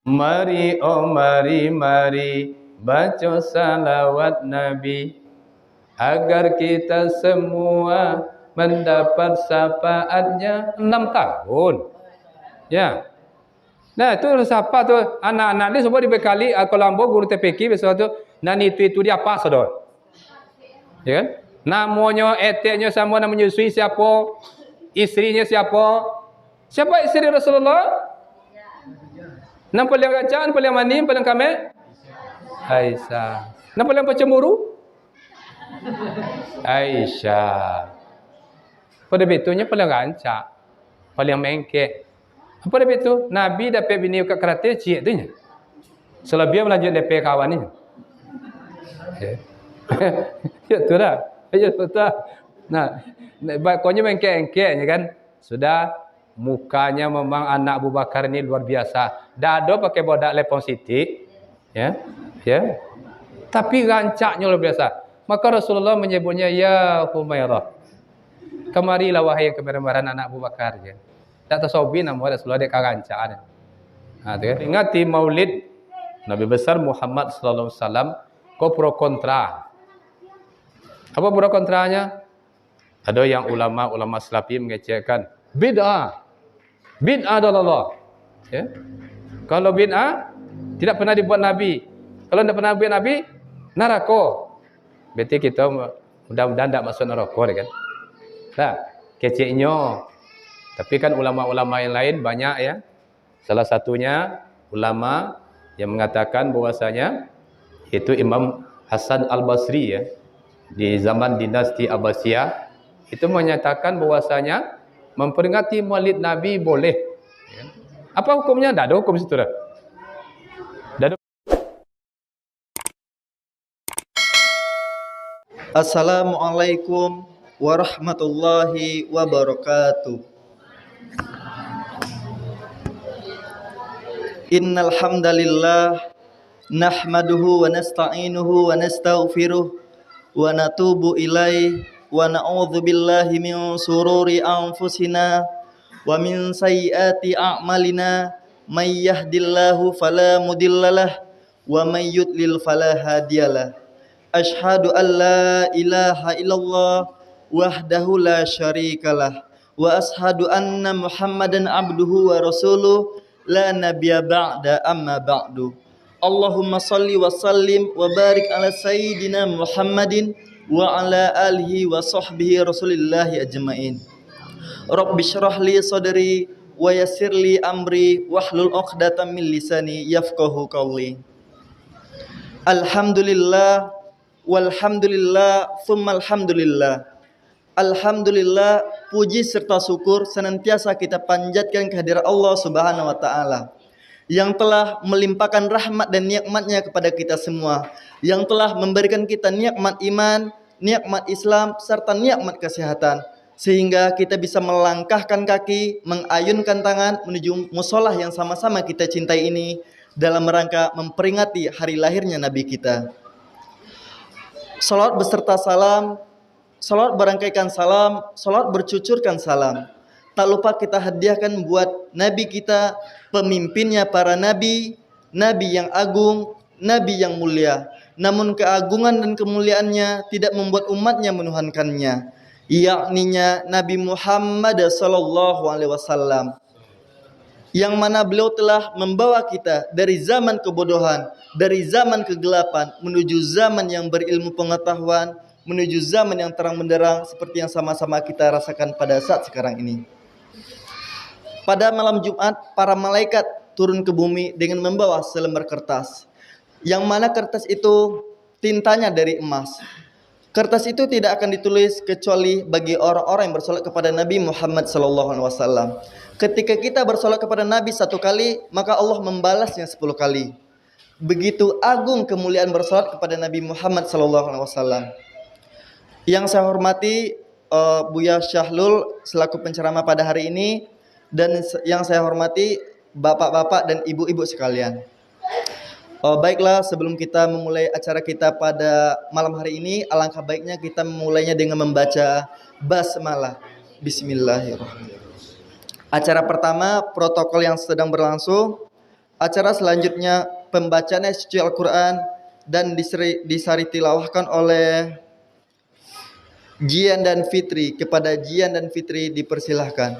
Mari, oh mari, mari baca salawat Nabi agar kita semua mendapat syafaatnya 6 tahun. Ya. Nah, itu siapa tu? Anak-anak dia semua dibekali Colombo guru TPK besok tu. Dan itu dia apa saudara? Ya kan? Namanya, etiknya sama, nama menyusui siapa? Istrinya siapa? Siapa istri Rasulullah? Nampak paling gancaan, paling manis, paling kamel? Aisyah. Nampak paling pecemburu? Aisyah. Pada betulnya paling gancak, paling mengkek. Apa dia betul? Nabi dapat bini kat kereta cik tu nya. Selebih melanjut dapat kawan ni. Ya tu dah. Ya betul. Nah, baiknya mengkek-engkeknya kan. Sudah mukanya memang anak Abu Bakar ni luar biasa. Dado pakai bodak lepon siti. Ya. Ya. Tapi rancaknya luar biasa. Maka Rasulullah menyebutnya ya Humairah. Kemarilah wahai kemarahan anak Abu Bakar ya. Tak tersobi nama Rasulullah dia karancaan. Ha tu kan. Ingati Maulid Nabi besar Muhammad sallallahu alaihi wasallam ko pro kontra. Apa pro kontranya? Ada yang ulama Salafi mengecekkan bid'ah. Bid'ah dalallah. Ya. Kalau bid'ah tidak pernah dibuat Nabi. Kalau tidak pernah dibuat Nabi, neraka. Berarti kita mudah-mudahan tidak masuk neraka kan. Nah, keceknya. Tapi kan ulama-ulama yang lain banyak ya. Salah satunya ulama yang mengatakan bahwasanya itu Imam Hasan Al-Basri ya. Di zaman dinasti Abbasiyah itu menyatakan bahwasanya memperingati Maulid Nabi boleh. Ya. Apa hukumnya? Tak ada hukum situ dah. Assalamualaikum warahmatullahi wabarakatuh. Innal hamdalillah nahmaduhu wa nasta'inuhu wa nastaghfiruh wa natubu ilaihi wa na'udzu billahi min sururi anfusina wa min sayyiati a'malina may yahdillahu fala mudhillalah wa may yudlil fala hadiyalah. Ashhadu an la ilaha illallah wahdahu la syarikalah wa ashhadu anna Muhammadan abduhu wa rasuluh la nabiyya ba'da amma ba'du. Allahumma salli wa sallim wa barik ala sayyidina Muhammadin wa ala alihi wa sahbihi rasulillahi ajma'in. Rabbi syrah li sadri wa yassir li amri wahlul 'uqdatam min lisani yafqahu qawli. Alhamdulillah walhamdulillah tsumma alhamdulillah. Alhamdulillah, puji serta syukur senantiasa kita panjatkan kehadirat Allah Subhanahu wa taala yang telah melimpahkan rahmat dan nikmat-Nya kepada kita semua, yang telah memberikan kita nikmat iman, nikmat Islam serta nikmat kesehatan sehingga kita bisa melangkahkan kaki, mengayunkan tangan menuju musholah yang sama-sama kita cintai ini dalam rangka memperingati hari lahirnya Nabi kita. Salawat beserta salam, salawat berangkaikan salam, salawat bercucurkan salam. Tak lupa kita hadiahkan buat Nabi kita, pemimpinnya para Nabi, Nabi yang agung, Nabi yang mulia. Namun keagungan dan kemuliaannya tidak membuat umatnya menuhankannya, yakninya Nabi Muhammad sallallahu alaihi wasallam, yang mana beliau telah membawa kita dari zaman kebodohan, dari zaman kegelapan menuju zaman yang berilmu pengetahuan, menuju zaman yang terang benderang seperti yang sama-sama kita rasakan pada saat sekarang ini. Pada malam Jumat, para malaikat turun ke bumi dengan membawa selembar kertas, yang mana kertas itu tintanya dari emas. Kertas itu tidak akan ditulis kecuali bagi orang-orang yang bersolat kepada Nabi Muhammad SAW. Ketika kita bersolat kepada Nabi 1 kali, maka Allah membalasnya 10 kali. Begitu agung kemuliaan bersolat kepada Nabi Muhammad SAW. Yang saya hormati Buya Syahlul selaku penceramah pada hari ini, dan yang saya hormati bapak-bapak dan ibu-ibu sekalian. Baiklah, sebelum kita memulai acara kita pada malam hari ini, alangkah baiknya kita memulainya dengan membaca basmalah. Bismillahirrahmanirrahim. Acara pertama, protokol yang sedang berlangsung. Acara selanjutnya pembacaan ayat suci Al-Quran dan disari tilawahkan oleh Jian dan Fitri. Kepada Jian dan Fitri dipersilahkan.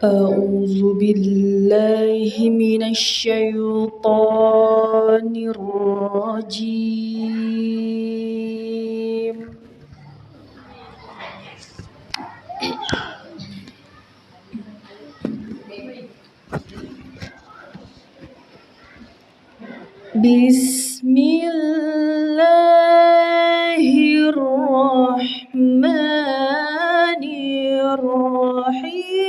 أعوذ بالله من الشيطان الرجيم بسم الله الرحمن الرحيم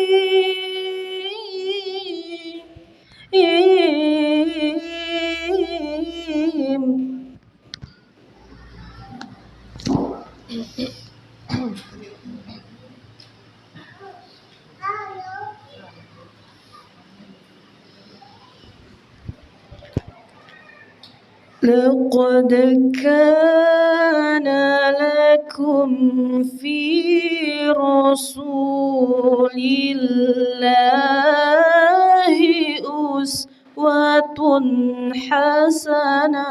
لقد كان لكم في رسول الله أسوة حسنة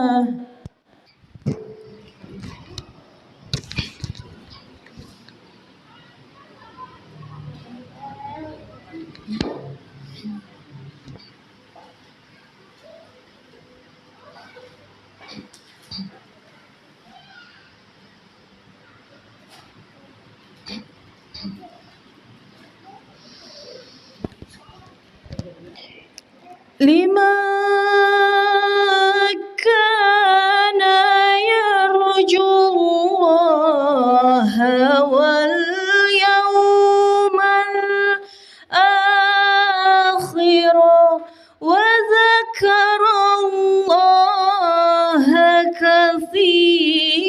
لمن كان يرجو الله واليوم الآخر وذكر الله كثيرا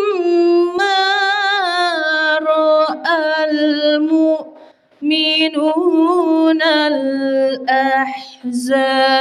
ولما رأى المؤمنون الأحزاب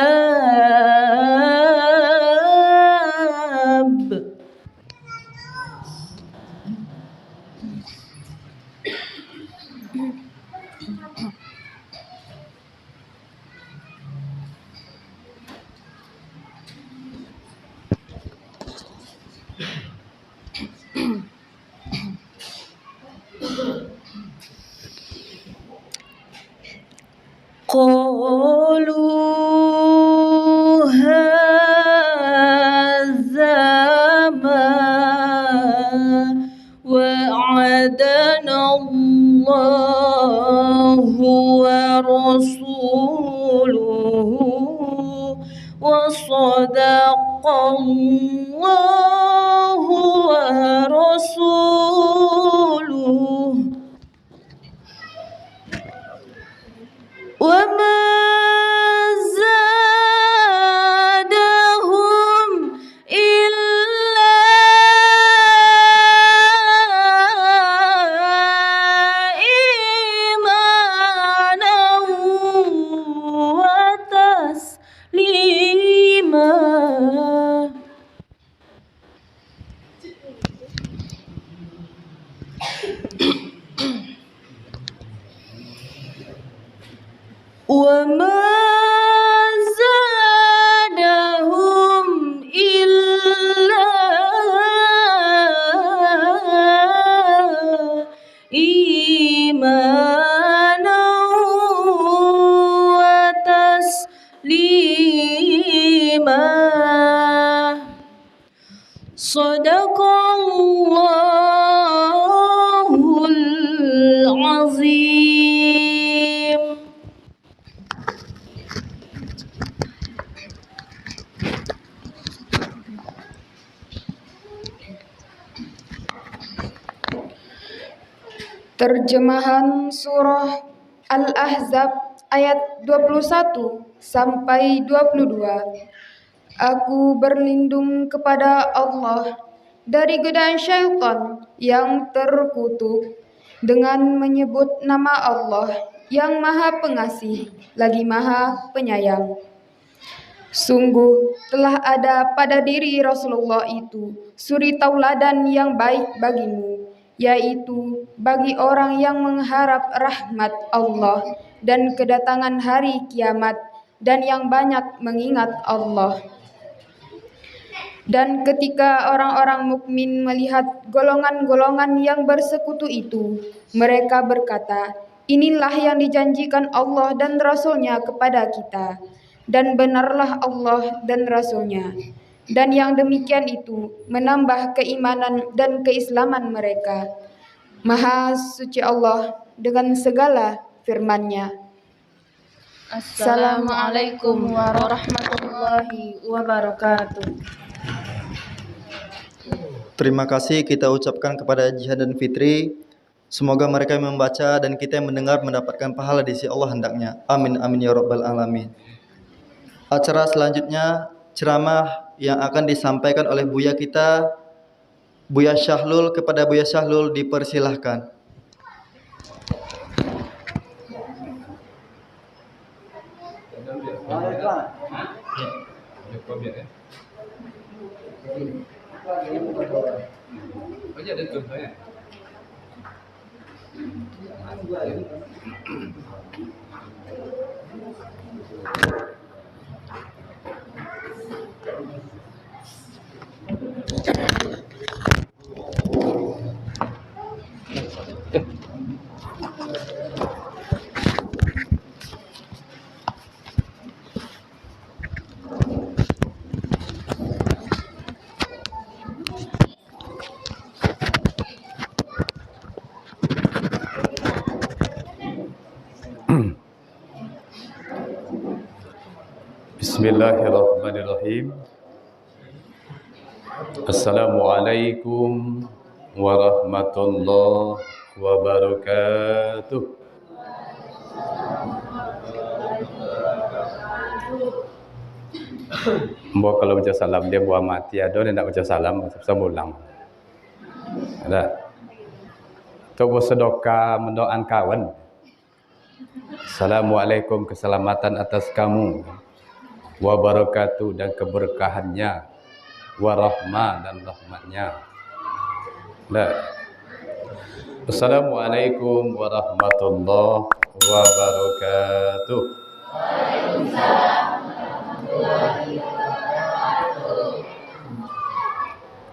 قالوا هذا ما وعدنا الله ورسوله وصدق الله ورسوله وما زادهم إلا إيمانا وتسليما وما زادهم إلا إيمانا وتسليما صدق الله العظيم. Terjemahan Surah Al-Ahzab ayat 21 sampai 22. Aku berlindung kepada Allah dari godaan syaitan yang terkutuk dengan menyebut nama Allah yang Maha Pengasih lagi Maha Penyayang. Sungguh telah ada pada diri Rasulullah itu suri tauladan yang baik bagimu, yaitu bagi orang yang mengharap rahmat Allah dan kedatangan hari kiamat dan yang banyak mengingat Allah. Dan ketika orang-orang mukmin melihat golongan-golongan yang bersekutu itu, mereka berkata, inilah yang dijanjikan Allah dan Rasul-Nya kepada kita. Dan benarlah Allah dan Rasul-Nya. Dan yang demikian itu menambah keimanan dan keislaman mereka. Maha suci Allah dengan segala firman-Nya. Assalamualaikum warahmatullahi wabarakatuh. Terima kasih kita ucapkan kepada Jihan dan Fitri. Semoga mereka yang membaca dan kita yang mendengar mendapatkan pahala di sisi Allah hendaknya. Amin amin ya rabbal alamin. Acara selanjutnya ceramah yang akan disampaikan oleh Buya kita, Buya Syahlul. Kepada Buya Syahlul dipersilahkan. Bismillahirrahmanirrahim. Assalamualaikum warahmatullahi wabarakatuh. Mbok kalau baca salam dia buat mati ada dia nak baca salam sama ulang. Ada. Coba sedekah mendoakan kawan. Assalamualaikum, keselamatan atas kamu. Wabarakatuh, dan keberkahannya, warahmah dan rahmatnya. Assalamualaikum warahmatullahi wabarakatuh.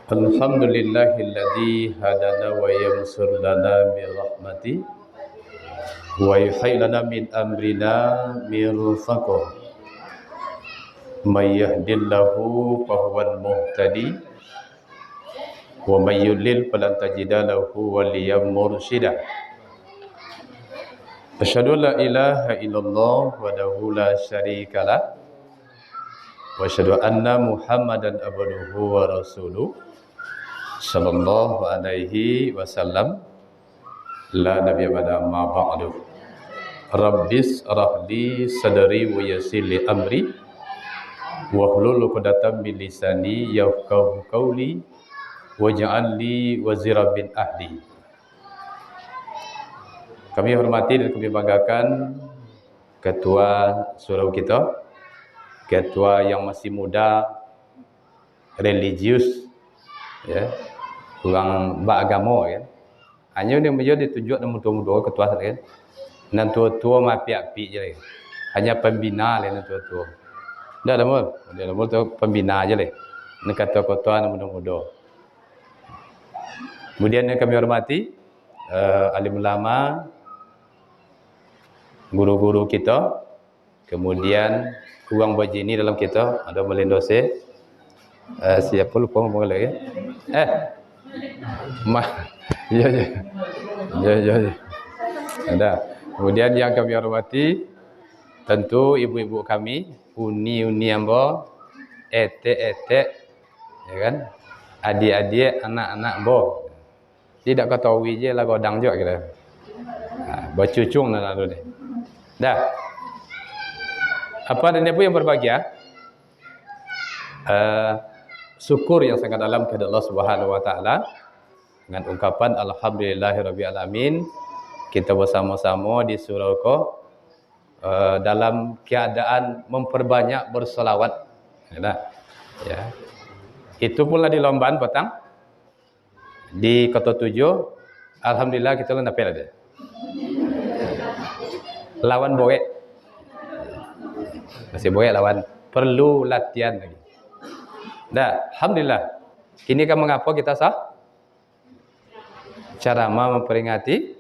Alhamdulillahilladzi hadana wa yansur lana bi rahmati wa yuhyi lana min amrina mirfaqah. May yahdillahu fahuwal muhtadi wa may yudlil falan tajida lahu waliyyan mursyida. Asyhadu an la ilaha illallah wahdahu la syarika lah wa asyhadu anna Muhammadan abduhu wa rasuluh sallallahu alaihi wasallam. La nabiyya ba'da ma ba'du. Rabbis arahli sadri wa yassir li amri wahlul 'uqdatam min lisani yafqahu qawli waj'al li wazira min ahli. Kami hormati dan kami banggakan ketua surau kita, ketua yang masih muda, religius, ya, orang beragama, ya. Hanya dia menjadi ditunjuk nombor tua ketua kan. Dan tua-tua mapi-api je lagi. Hanya pembina lah tua-tua. Dah dia nombor tu pembina aja leh. Nak kata ketua nombor. Kemudian yang kami hormati alim ulama, guru-guru kita, kemudian uang bajini dalam kita ada melindose. Siapa lupa ngomong lagi? Ya. Ada. Kemudian yang kami hormati tentu ibu-ibu kami, uni ambo, ete, ya kan? Adik-adik, anak-anak bo. Tidak ketahui je lah godang juga kita. Bercucung lah lalu ni. Dah. Apa dan apa yang berbahagia? Syukur yang sangat dalam kepada Allah Subhanahu Wa Taala dengan ungkapan alhamdulillahirabbil alamin, kita bersama-sama di surau dalam keadaan memperbanyak bersolawat. Ya. Itu pula di Lombaan petang di Kota 7. Alhamdulillah kita dapat ada. Lawan boek. Masih boek lawan. Perlu latihan lagi. Dah, alhamdulillah. Ini kan mengapa kita sah? Cara memperingati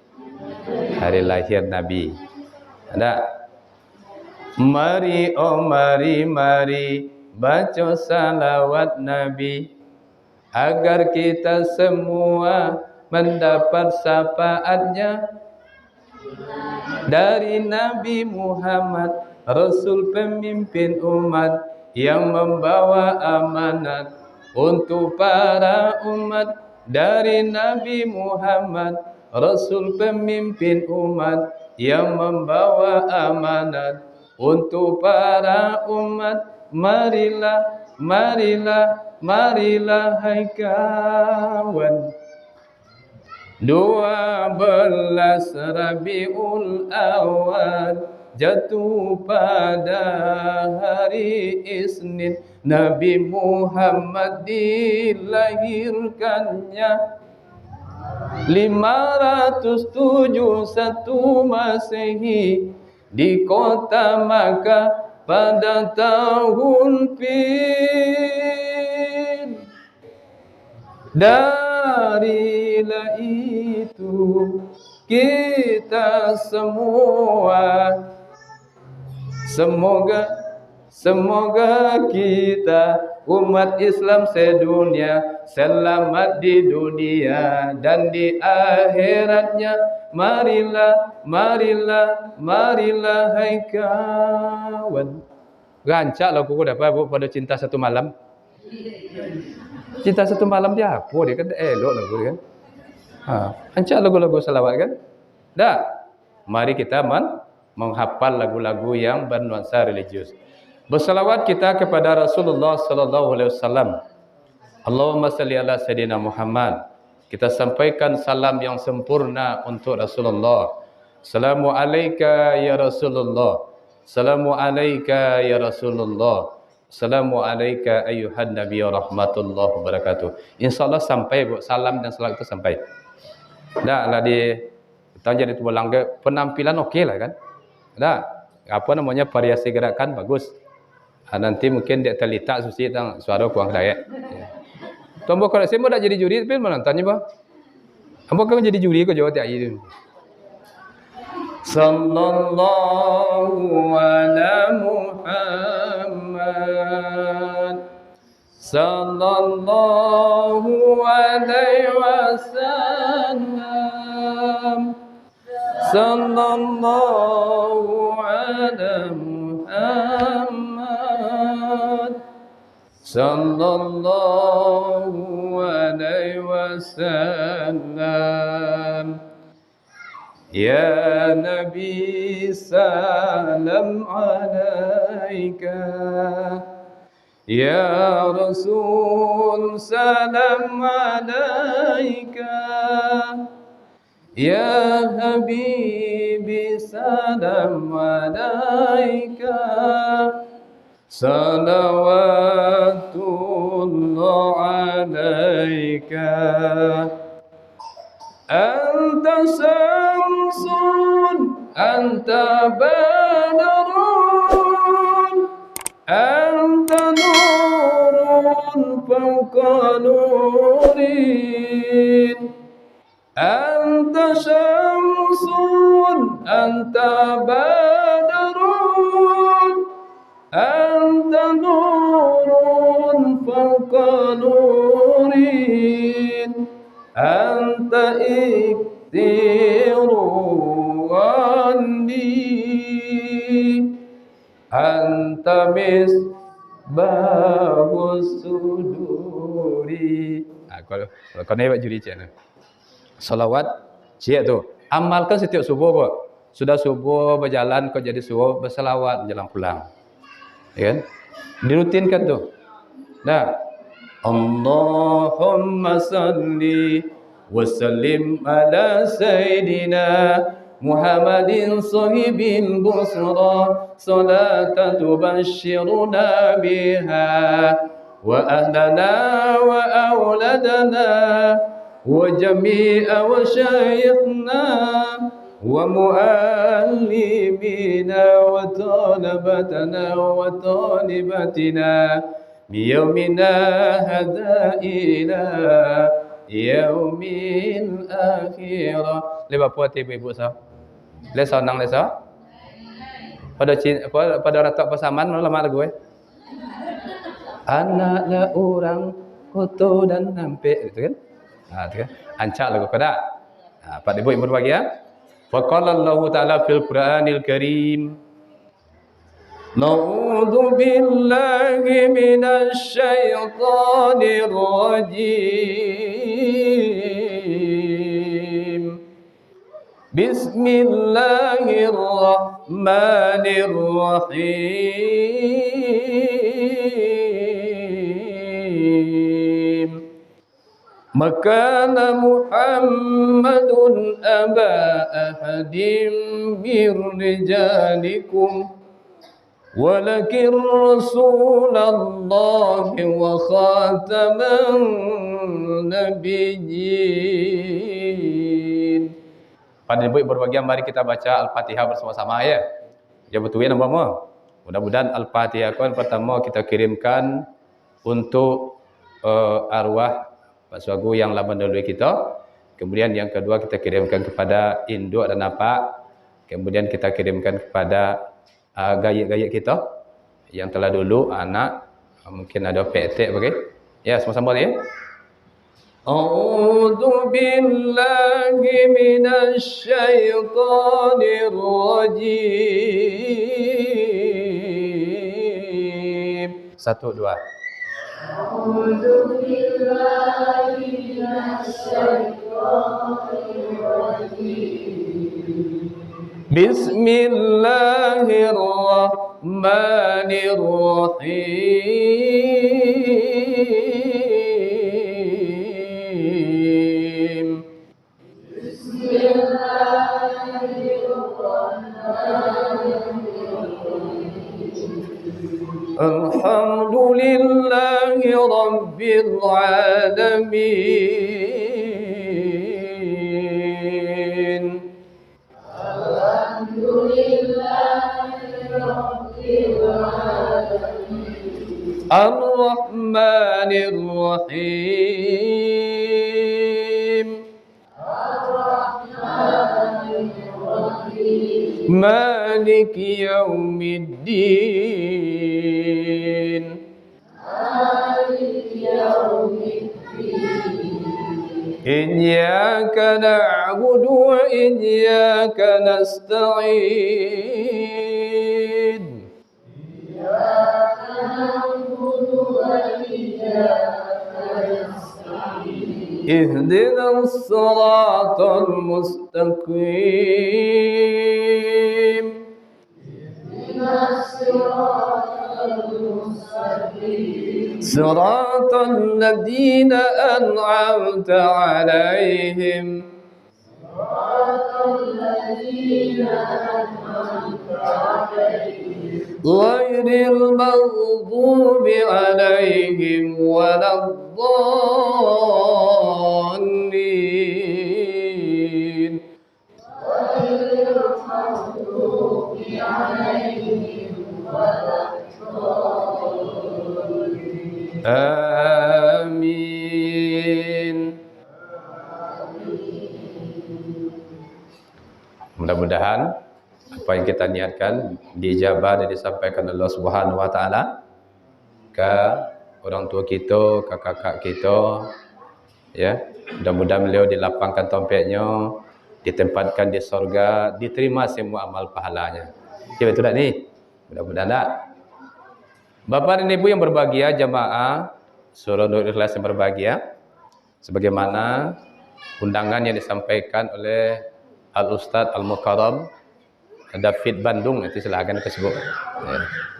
hari lahir Nabi. Ada. Mari oh mari baca salawat Nabi agar kita semua mendapat syafaatnya dari Nabi Muhammad, Rasul pemimpin umat yang membawa amanat untuk para umat. Dari Nabi Muhammad, Rasul pemimpin umat yang membawa amanat untuk para umat. Marilah, marilah, marilah hai kawan, 12 Rabiul Awal jatuh pada hari Isnin, Nabi Muhammad dilahirkannya 571 Masehi di kota Makkah pada tahun Fil. Darilah itu kita semua semoga kita umat Islam sedunia selamat di dunia dan di akhiratnya. Marilah, marilah, marilah hai kawan. Rancak lagu ku dapat pada cinta satu malam. Cinta satu malam dia apa dia kan elok lagu dia kan. Rancak lagu-lagu selawat kan. Dah. Mari kita menghafal lagu-lagu yang bernuansa religius. Berselawat kita kepada Rasulullah sallallahu alaihi wasallam. Allahumma salli ala sayidina Muhammad. Kita sampaikan salam yang sempurna untuk Rasulullah. Assalamu alayka ya Rasulullah. Assalamu alayka ya Rasulullah. Assalamu alayka ayyuhan nabiy rahmatullahi wabarakatuh. Insyaallah sampai bu salam dan salam itu sampai. Dah lah di kita jadi tulang ke penampilan okey lah kan. Dah apa namanya variasi gerakan bagus. Nanti mungkin dia terlitak susi tang suara kurang layak. Ya. Tombol koreksi mau dah jadi juri tapi menontonnya bah. Apa kau jadi juri kau jawab tiap ini. Sallallahu ala Muhammad. Sallallahu alaihi wasallam. Sallallahu ala Muhammad. Sallallahu alaihi wasallam. Ya Nabi salam alaika. Ya Rasul salam alaika. Ya Habibi salam alaika. Salawatullah alaika. Anta samsun, anta badrun, anta nurun fawqa nurin. Anta syamsun, anta badrun, anta nurun fawqa nurin. Anta iktiru anni, anta misbahus suduri. Kalau kau ni buat juri cik ni. Salawat cik tu. Amalkan setiap subuh kok. Sudah subuh berjalan kau jadi subuh bersalawat jalan pulang. Ya kan? Dirutinkan tu. Dah. Allahumma salli وسلم على سيدنا محمد صاحب البصرى صلاة تبشرنا بها وأهلنا وأولادنا وجميع وشيخنا ومؤلمينا وطالبتنا وطالبتنا بيومنا هذا إلى يوم الآخرة. Lepas puas ibu-ibu sah. Lesa nang lesa. Pada ratak pasaman lama lagu Anaklah orang kotor dan nampik gitu kan. Itu kan. Ancak lagu kada. Pak ibu yang berbahagia. Faqala Allah Ta'ala fil Qur'anil Karim. Na'udzu billahi minasy syaithanir rajim. Bismillahirrahmanirrahim. Makana Muhammadun aba ahadim min rijalikum walakin Rasulullah wa khataman nabiyyin. Pada ibu berbahagia, mari kita baca Al-Fatihah bersama-sama ya. Jangan betul ya nama. Mudah-mudahan Al-Fatihah pertama kita kirimkan untuk arwah Pak Suagu yang lama mendahului kita. Kemudian yang kedua kita kirimkan kepada induk dan apa. Kemudian kita kirimkan kepada gayik-gayik kita yang telah dulu anak, mungkin ada petek bagi. Ya, sama-sama ya. A'udzu billahi minasy syaithanir rajim. 1 2. A'udzu billahi minasy syaithanir rajim. Bismillahirrahmanirrahim. Alhamdulillahi Rabbil Alamin. Ar-Rahmanir Rahim. Maliki Yaumiddin. Iyyaka na'budu wa iyyaka nasta'in. Ihdinas siratal mustaqim. Siratal ladzina an'amta 'alaihim. Ghairil maghdubi 'alaihim waladdallin. Amin. Mudah-mudahan apa yang kita niatkan dijabah dan disampaikan Allah Subhanahu wa taala ke orang tua kita, ke kakak kita, ya. Mudah-mudahan beliau dilapangkan taufiknya, ditempatkan di surga, diterima semua amal pahalanya. Ya, betul tak ni? Mudah-mudahan tak? Bapak dan Ibu yang berbahagia, jamaah Surah Nur Ikhlas yang berbahagia, sebagaimana undangan yang disampaikan oleh Al-Ustaz Al-Mukarram David Bandung, itu silahkan tersebut. Ya.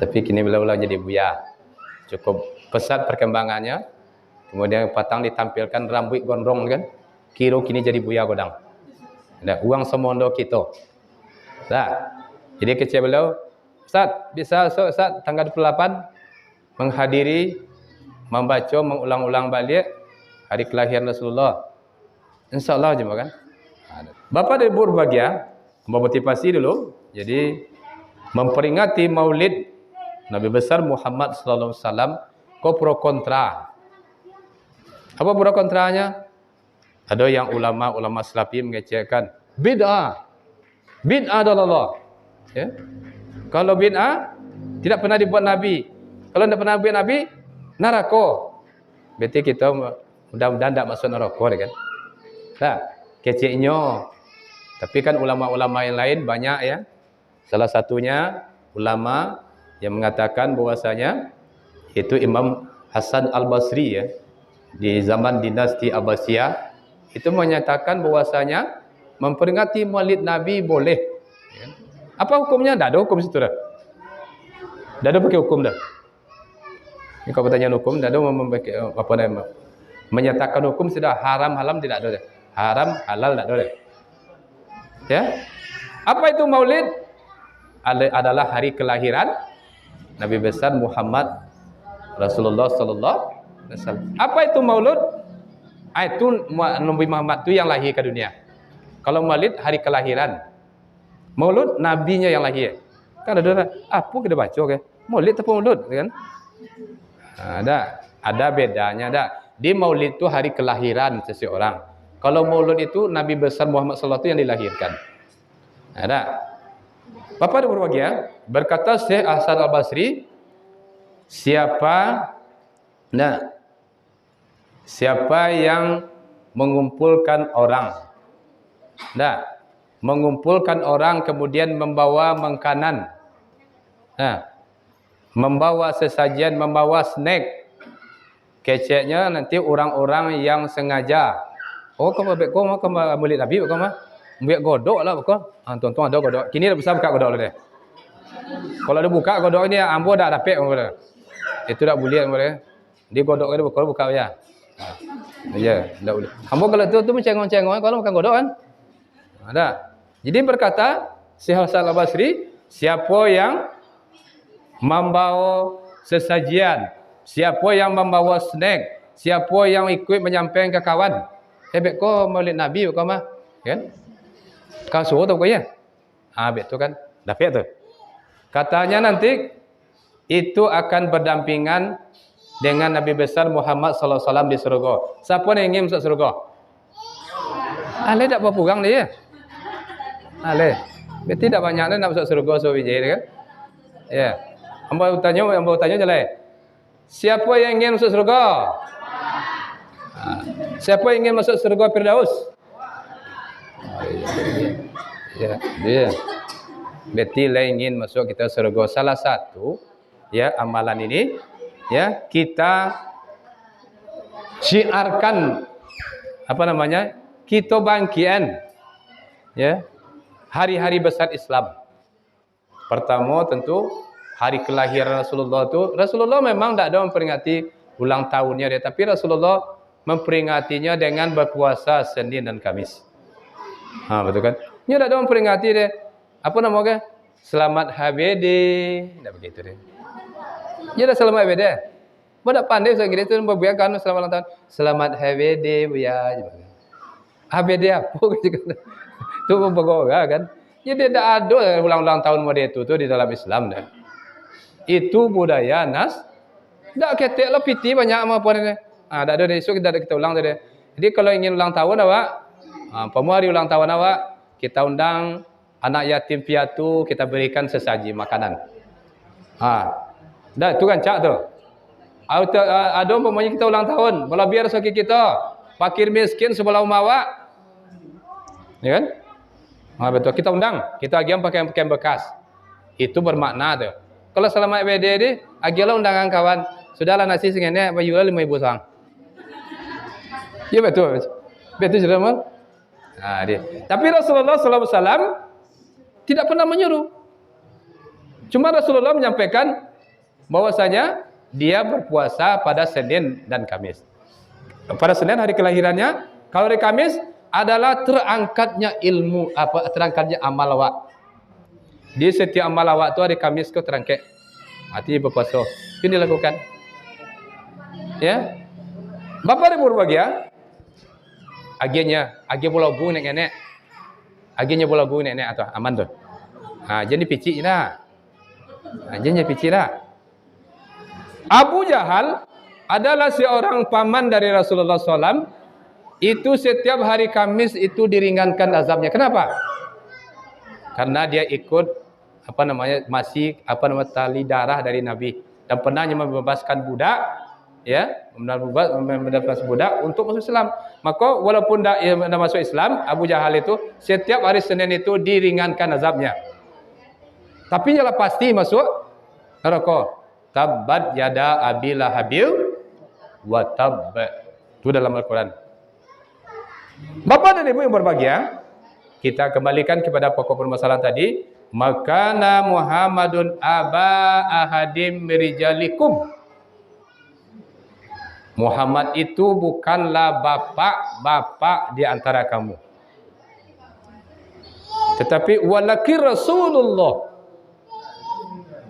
Tapi kini beliau jadi buya. Cukup pesat perkembangannya. Kemudian patang ditampilkan rambut gondrong kan. kiro kini jadi buya godang. Nah, uang semondo kita. Nah, jadi kecil beliau, Ustaz, bisa Ustaz tanggal 28 menghadiri, membaca, mengulang-ulang balik hari kelahiran Rasulullah. InsyaAllah je kan. Bapak dan Ibu berbahagia, memotivasi dulu. Jadi memperingati Maulid Nabi besar Muhammad sallallahu alaihi wasallam, kau pro kontra. Apa pro kontranya? Ada yang ulama salafi mengecekkan bid'ah. Bid'ah adalah ya. Kalau bid'ah tidak pernah dibuat Nabi. Kalau tidak pernah dibuat Nabi, neraka. Berarti kita mudah-mudahan tidak masuk neraka kan. Nah, keceknya. Tapi kan ulama-ulama yang lain banyak ya. Salah satunya ulama yang mengatakan bahwasanya itu Imam Hasan Al-Basri ya. Di zaman dinasti Abbasiyah itu menyatakan bahwasanya memperingati Maulid Nabi boleh. Ya. Apa hukumnya? Tidak ada hukum situ dah. Tidak ada pakai hukum dah. Ini kalau pertanyaan hukum, tidak ada apa namanya? Menyatakan hukum sudah haram halal tidak ada. Haram halal tidak ada. Ya. Apa itu Maulid? Adalah hari kelahiran Nabi besar Muhammad Rasulullah sallallahu alaihi wasallam. Apa itu Maulud? Itu Nabi Muhammad itu yang lahir ke dunia. Kalau Maulid hari kelahiran. Maulud nabinya yang lahir. Kan ada apa kita baca ke? Maulid atau Maulud kan? Ada bedanya ada. Di Maulid itu hari kelahiran seseorang. Kalau Maulud itu Nabi besar Muhammad sallallahu alaihi wasallam yang dilahirkan. Ada. Bapak dan berbahagia, berkata Syekh Hasan Al-Basri, siapa yang mengumpulkan orang, mengumpulkan orang kemudian membawa makanan, membawa sesajian, membawa snack, keceknya nanti orang-orang yang sengaja, kamu beli Nabi, kamu ambil godok lah kok. Tuan-tuan ada godok. Kini dah besar buka godok lah dia. Kalau ada buka godok ini ambo dah dapat ambo. Itu dah boleh ambo dia. Dia godok dia buka ya. Ya, dah boleh. Ambo kalau tu mencengong-cengong kalau bukan godok kan. Ada. Jadi berkata Syekh Hasan Al-Basri, siapa yang membawa sesajian, siapa yang membawa snack, siapa yang ikut menyampaikan ke kawan, hebek ko Maulid Nabi kau mah, kan? Kau suruh tu kau ya? Betul kan? Dapat tu. Katanya nanti itu akan berdampingan dengan Nabi besar Muhammad sallallahu alaihi wasallam di surga. Siapa yang ingin masuk surga? Tak berpegang dia. Berarti tak banyak nak masuk surga so bijai kan? Ya. Hamba tanya jelas. Siapa yang ingin masuk surga? Siapa yang ingin masuk surga Firdaus? Ya, dia. Berarti ingin masuk kita surga. Salah satu ya amalan ini ya kita syiarkan apa namanya? Kita bangkian ya hari-hari besar Islam. Pertama tentu hari kelahiran Rasulullah itu. Rasulullah memang tidak ada memperingati ulang tahunnya dia, tapi Rasulullah memperingatinya dengan berpuasa Senin dan Kamis. Betul kan? Dia tidak ada memperingati dia. Apa namanya? Selamat HBD. Tidak begitu dia. Dia dah selamat HBD. Tidak pandai saya kira itu membiarkan selamat ulang tahun. Selamat HBD ya. HBD apa? Itu membawa kan? Jadi tidak ada ulang-ulang tahun model itu di dalam Islam dah. Itu budaya nas. Tak ketek lah piti banyak apa ni. Tak ada esok kita ulang tadi. Jadi kalau ingin ulang tahun awak, hari ulang tahun awak, kita undang anak yatim piatu, kita berikan sesaji makanan. Dah itu kan cak tu. Ada umpamanya kita ulang tahun, bola biar sakit kita, fakir miskin sebelah rumah awak. Ya kan? Betul, kita undang, kita agiam pakaian bekas. Itu bermakna tu. Kalau selamat BD ni, agialah undangan kawan. Sudahlah nasi segini, bayulah 5,000 sang. Ya betul. Betul sudah mal. Dia. Tapi Rasulullah sallallahu alaihi wasallam tidak pernah menyuruh. Cuma Rasulullah menyampaikan bahwasanya dia berpuasa pada Senin dan Kamis. Pada Senin hari kelahirannya, Kalau hari Kamis adalah terangkatnya ilmu, terangkatnya amal awak. Di setiap amal awak tu hari Kamis kau terangkat. Artinya berpuasa. Itu dilakukan. Ya. Bapa dia berbahagia. Aginya pulau gu nek-nek. Aginya pulau gu nek-nek atau aman tu. Jadi picik dah. Jadi picik dah. Abu Jahal adalah seorang paman dari Rasulullah SAW. Itu setiap hari Kamis itu diringankan azabnya. Kenapa? Karena dia ikut masih tali darah dari Nabi dan pernah membebaskan budak, ya, membebaskan budak untuk masuk Islam. Maka walaupun dah masuk Islam, Abu Jahal itu setiap hari Senin itu diringankan azabnya. Tapi jelas pasti masuk neraka. Tabbat yada Abi Lahabil wa tabb. Itu dalam Al-Quran. Bapak dan Ibu yang berbahagia, kita kembalikan kepada pokok permasalahan tadi. Makana Muhammadun aba ahadim mirijalikum. Muhammad itu bukanlah bapak-bapak di antara kamu. Tetapi walaki Rasulullah.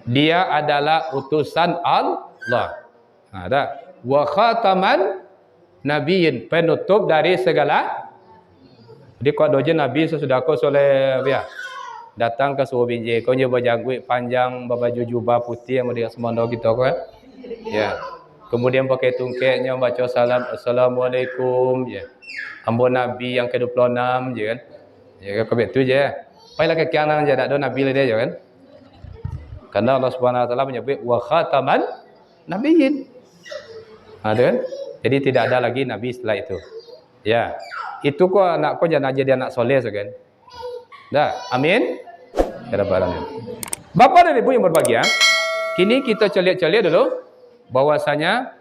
Dia adalah utusan Allah. Ada wa khataman nabiyyin, penutup dari segala. Di kau doje Nabi sesudah kau soleh ya. Datang ke suhu binjai, kau nyoba janggut panjang, baju jubah putih yang dia semono gitu kau. Ya. Kemudian pakai tungkeknya baca salam assalamualaikum ya. Ambo Nabi yang ke-26 je kan. Ya kau betul je. Pailah ke kanan je tak ada Nabi dia je kan. Karena Allah Subhanahu wa taala menyebut wa khataman nabiyyin. Ada kan? Jadi tidak ada lagi nabi setelah itu. Ya. Itu kau anak kau jangan jadi anak soleh so kan. Dah, amin. Bapak dan Ibu yang berbahagia, kini kita celik-celik dulu bahwasanya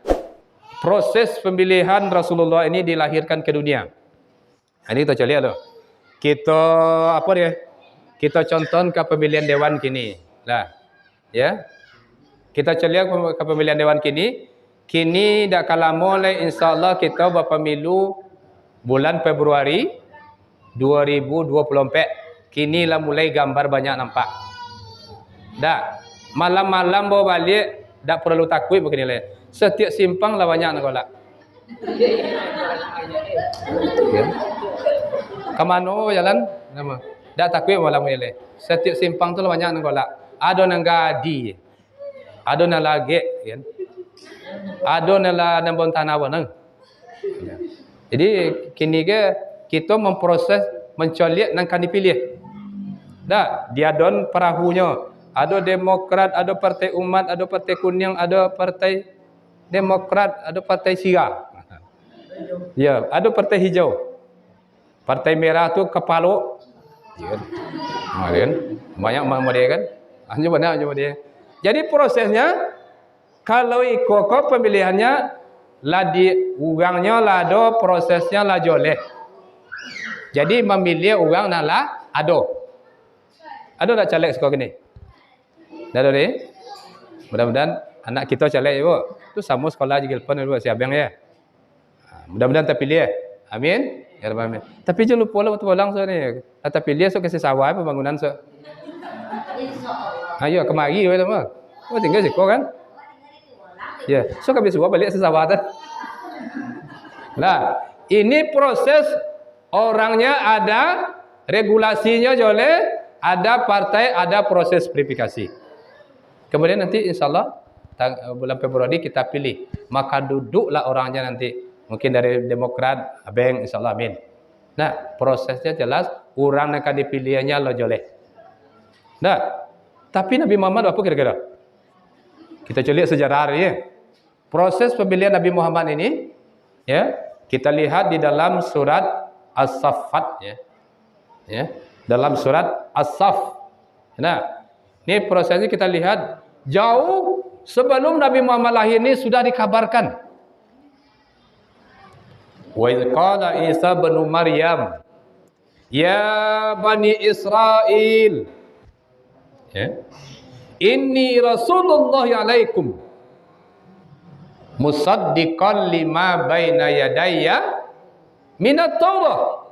proses pemilihan Rasulullah ini dilahirkan ke dunia. Ini kita celik dulu. Kita contoh ke pemilihan dewan kini. Lah, ya. Kita celik ke pemilihan dewan kini. Kini dak kalamo le insyaallah kita berpemilu bulan Februari 2024. Kini lah mulai gambar banyak nampak. Dah, malam-malam bawa balik, tak perlu takut begini le. Setiap simpang lah banyak nak golak. Ya. Kemana jalan? Nama. Tak takut malam ni le. Setiap simpang tu lah banyak nak golak. Ada nang gadi, ada nang lagi, kan? Ada nang bon tanah bonang. Jadi kini ke kita memproses mencolik nang kan dipilih. Dah, dia don perahunya. Ada Demokrat, ada Partai Umat, ada Partai Kuning, ada Partai Demokrat, ada Partai Sira. Ya, ada Partai Hijau. Partai Merah tu kepala. Ya. Kan? Banyak orang dia kan. Hanya benar dia. Jadi prosesnya kalau ikut pemilihannya lah di urangnya lah ada prosesnya lah joleh. Jadi memilih orang lah ada. Ada tak caleg sekolah ni? Dah ada ni? Mudah-mudahan anak kita caleg ibu. Tu sama sekolah juga lepas ibu si abang ya. Mudah-mudahan terpilih ya. Amin. Ya Rabbal Alamin. Tapi jangan lupa lah waktu pulang so ni. Terpilih so kasih sawah pembangunan so. Ayo kemari we sama. Oh tinggal sekolah kan? Ya, so kami semua balik sesawah tu. Lah, ini proses orangnya ada, regulasinya joleh. Ada partai, ada proses verifikasi. Kemudian nanti insyaAllah bulan Februari kita pilih. Maka duduklah orangnya nanti. Mungkin dari Demokrat, abang insyaAllah amin. Nah, prosesnya jelas. Orang yang akan dipilihnya lo joleh. Nah, tapi Nabi Muhammad apa kira-kira? Kita lihat sejarah hari ya. Proses pemilihan Nabi Muhammad ini, ya, kita lihat di dalam surat As-Saffat ya. Ya. Dalam surat As-Saff. Nah, ini prosesnya kita lihat jauh sebelum Nabi Muhammad lahir ini sudah dikabarkan. Wa idz qala Isa bin Maryam ya bani Israil ya inni Rasulullah alaikum musaddiqan lima baina yadayya minat Taurah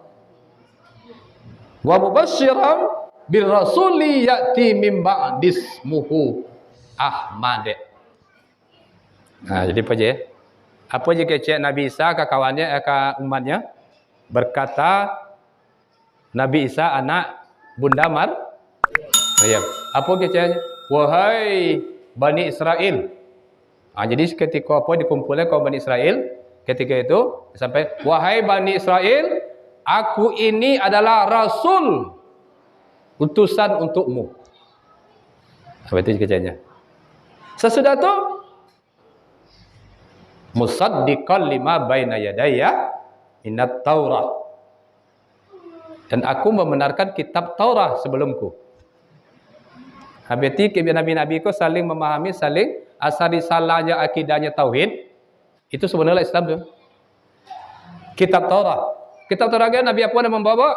wa mubasysyiran bil rasuli ya'ti min ba'dismuhu Ahmad. Nah, jadi apa je? Apa je kecek Nabi Isa ke kawannya ke umatnya? Berkata Nabi Isa anak Bunda Maryam. Apa keceknya? Wahai Bani Israel. Jadi ketika apa dikumpulkan kaum Bani Israel, ketika itu sampai wahai Bani Israel, aku ini adalah rasul utusan untukmu. Apa itu keceknya? Sesudah itu musaddiqan lima baina yadayya minat Taurah, dan aku membenarkan kitab Taurah sebelumku. Habis itu nabi-nabi itu saling memahami, saling asal risalahnya, akidahnya tauhid. Itu sebenarnya Islam tu. Kitab Taurah. Kitab Taurah kan Nabi apa yang membawa?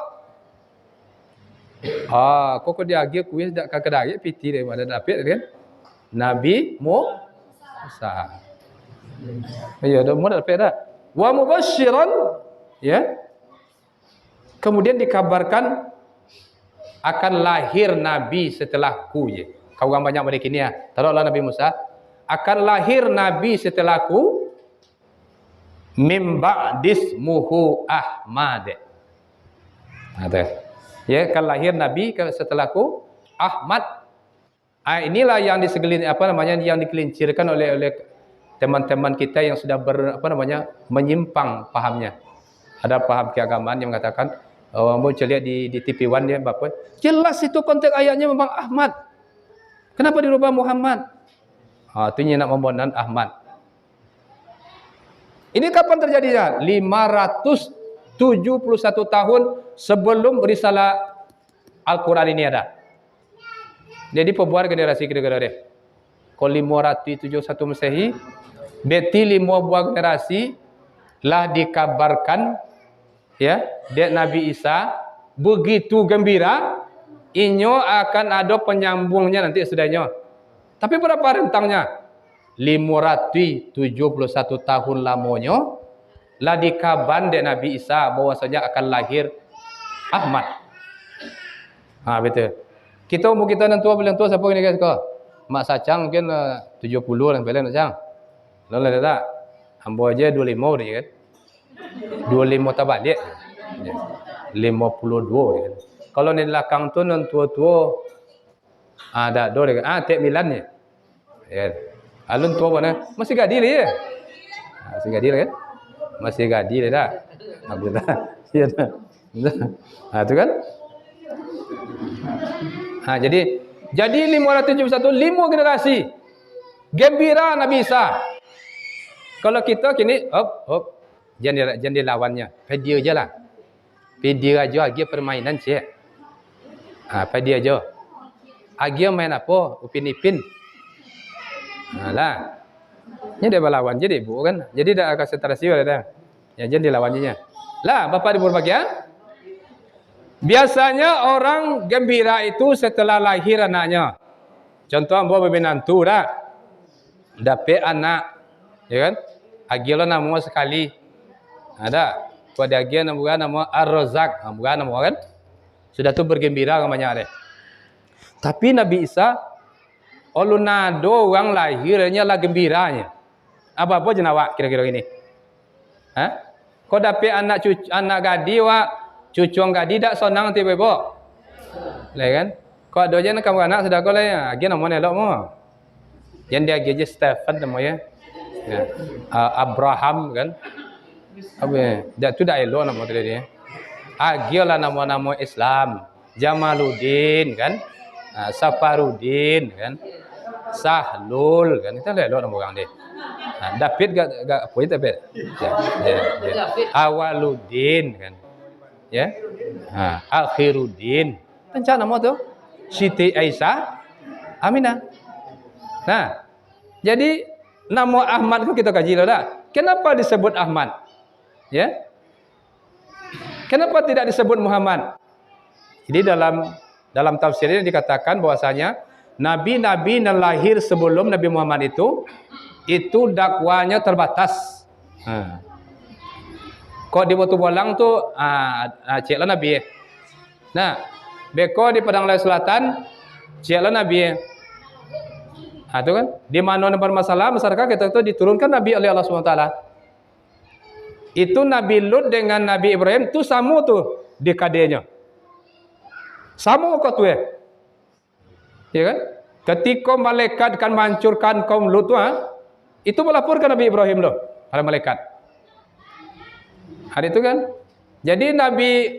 Kok dia agak kuis dak kakak piti dia ada dapat kan? Nabi Musa. Ya, dah mudah dapat dah. Wa mubasysyiran, ya. Kemudian dikabarkan akan lahir nabi setelahku je. Kau orang banyak mereka ni ya. Taruhlah Nabi Musa akan lahir nabi setelahku mim ba'dismuhu Ahmad. Ada. Ya, akan lahir nabi setelahku Ahmad. Inilah yang yang dikelincirkan oleh teman-teman kita yang sudah menyimpang pahamnya. Ada paham keagamaan yang mengatakan mau lihat di TV One dia apa? Jelas itu konteks ayatnya memang Ahmad. Kenapa dirubah Muhammad? Itu nak membonan Ahmad. Ini kapan terjadinya? 571 tahun sebelum risalah Al-Quran ini ada. Jadi pembuat generasi kedua dia. Kalau 571 Masehi, berarti 5 buah generasi lah dikabarkan, ya, dia Nabi Isa begitu gembira, inyo akan ada penyambungnya nanti sudahnya. Tapi berapa rentangnya? 571 tahun lamanya lah dikabar dia Nabi Isa bahwasanya akan lahir Ahmad. Betul. Kita umur kita nantua paling tua siapa ni guys kau? Mak Sacang mungkin 70 lah paling Sacang. Lalu tak? Ambo aja 25 dia kan. 25 tabalik. Ya. 52 dia kan. Kalau ni belakang tu non tua-tua ada do dia kan. Tek Milan ni. Ya. Alun tua mana? Masih gadil ya. Masih gadil kan? Masih gadil dah. Alhamdulillah. Ya dah. Tu kan? Jadi 571 5 generasi gembira Nabi Isa. Kalau kita kini jangan dilawannya. Video je lah. Video aja agi permainan cik. Video aja. Agi main apa? Upin-ipin. Lah. Ini dia berlawan jadi ibu kan. Jadi dah konsentrasi dah. Ya jangan dilawannya. Lah, Bapak Ibu berbahagia. Biasanya orang gembira itu setelah lahir anaknya. Contoh ambo bermenantu dah. Dapat anak. Ya kan? Agilo nama sekali. Ada. Pada agil nama Ar-Razak. Nama kan? Sudah tu bergembira namanya deh. Tapi Nabi Isa olunado orang lahirnya lah gembiranya. Apa-apa jenawak kira-kira ini? Kau dapat anak gadi cucu gadi tak sonang tiba-tiba. Lah kan? Kau ada je nak kamu anak sudah kau lah ya. Agi nama elok mo. Yang dia agi je Stephen namanya. Ya. Abraham kan. Apa? Dia tu dah elok nama dia. Agi lah nama-nama Islam. Jamaluddin kan. Safarudin kan. Sahlul kan. Kita elok nama orang dia. David gak apa itu David? Ya. Awaluddin kan. Ya. Akhiruddin. Pencak nama tu. Siti Aisyah Aminah. Nah, jadi nama Ahmad tu kita kaji dah. Kenapa disebut Ahmad? Ya. Kenapa tidak disebut Muhammad? Jadi dalam tafsir ini dikatakan bahwasanya nabi-nabi yang lahir sebelum Nabi Muhammad itu dakwanya terbatas. Kok di Batu Bolang tu cik lah Nabi. Nah, beko di Padang Laut Selatan cik lah Nabi. Itu kan di mana ada bermasalah masyarakat kita itu diturunkan Nabi oleh Allah SWT. Itu Nabi Lut dengan Nabi Ibrahim tu sama tu di kadenya. Sama kau tu ya kan? Ketika malaikat akan menghancurkan kaum Lut itu melaporkan Nabi Ibrahim loh pada malaikat. Hari itu kan. Jadi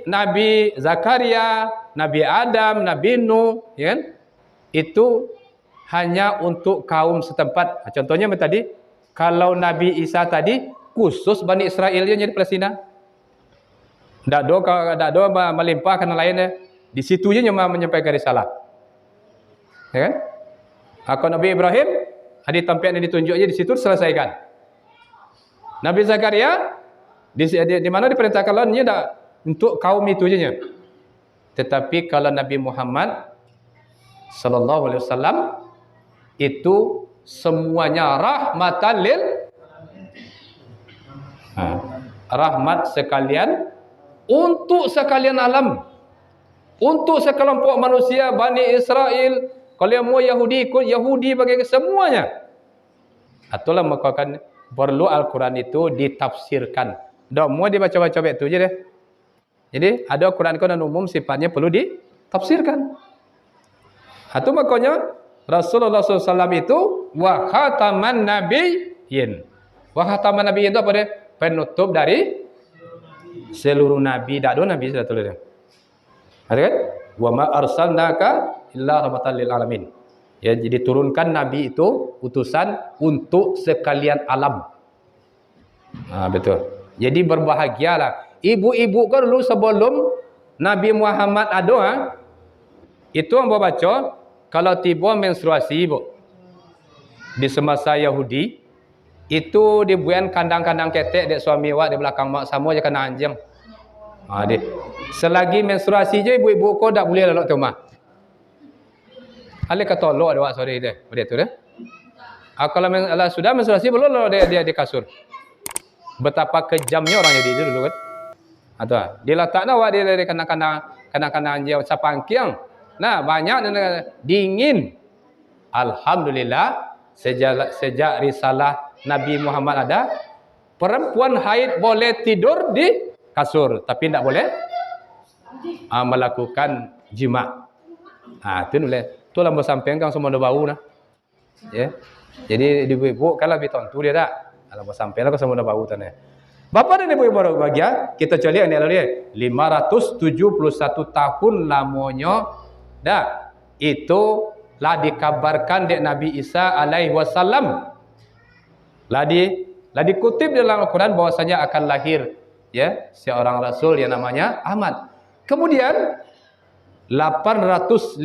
Nabi Zakaria, Nabi Adam, Nabi Nuh, ya kan? Itu hanya untuk kaum setempat. Contohnya tadi, kalau Nabi Isa tadi khusus Bani Israel yang jadi Palestina. Tak ada melimpahkan lainnya. Di situ je cuma menyampaikan risalah. Ya kan? Kalau Nabi Ibrahim, ada tempat yang ditunjuk aja di situ selesaikan. Nabi Zakaria di mana diperintahkan lainnya tak untuk kaum itu je. Tetapi kalau Nabi Muhammad sallallahu alaihi wasallam itu semuanya rahmatan lil rahmat sekalian untuk sekalian alam, untuk sekelompok manusia Bani Israel. Kalau yang mau Yahudi ikut Yahudi bagi semuanya. Itulah maka kan perlu Al-Quran itu ditafsirkan. Tak mau dibaca-baca itu je deh. Jadi ada Quran-Quran umum sifatnya perlu ditafsirkan. Itu makanya Rasulullah SAW itu wa khataman nabiyyin. Wa khataman nabiyyin itu apa dia? Penutup dari seluruh nabi. Tak ada nabi sudah tulis. Ada kan? Wa ma arsalnaka illa rahmatan lil alamin. Ya, jadi turunkan nabi itu utusan untuk sekalian alam. Betul. Jadi berbahagialah. Ibu-ibu kan dulu sebelum Nabi Muhammad ada itu yang baca kalau tiba menstruasi ibu di semasa Yahudi itu dibuat kandang-kandang ketek dek suami awak di belakang mak sama je kena anjing. Selagi menstruasi je ibu-ibu kau tak boleh lalu rumah. Ale kata lo ada awak sore dia. Betul dah. Kalau sudah menstruasi belum lo dia di kasur. Betapa kejamnya orang Yahudi dulu kan. Atau diletakkan awak dia dari kandang-kandang anjing sapangkiang. Nah, banyak dingin. Alhamdulillah sejak risalah Nabi Muhammad ada, perempuan haid boleh tidur di kasur, tapi tidak boleh melakukan jima. Itu boleh. Tu lambo sampean kan semua bau nah. Ya. Jadi ibu-ibu kalau bitontu dia tak. Lambo sampean kan semua bau tanah. Bapak dan ibu-ibu berbahagia, kita cari ini adalah 571 tahun lamanya. Dah, itu lah dikabarkan dek Nabi Isa alaihi wasallam. Lah dikutip dalam Al-Quran bahwasanya akan lahir ya seorang rasul yang namanya Ahmad. Kemudian 850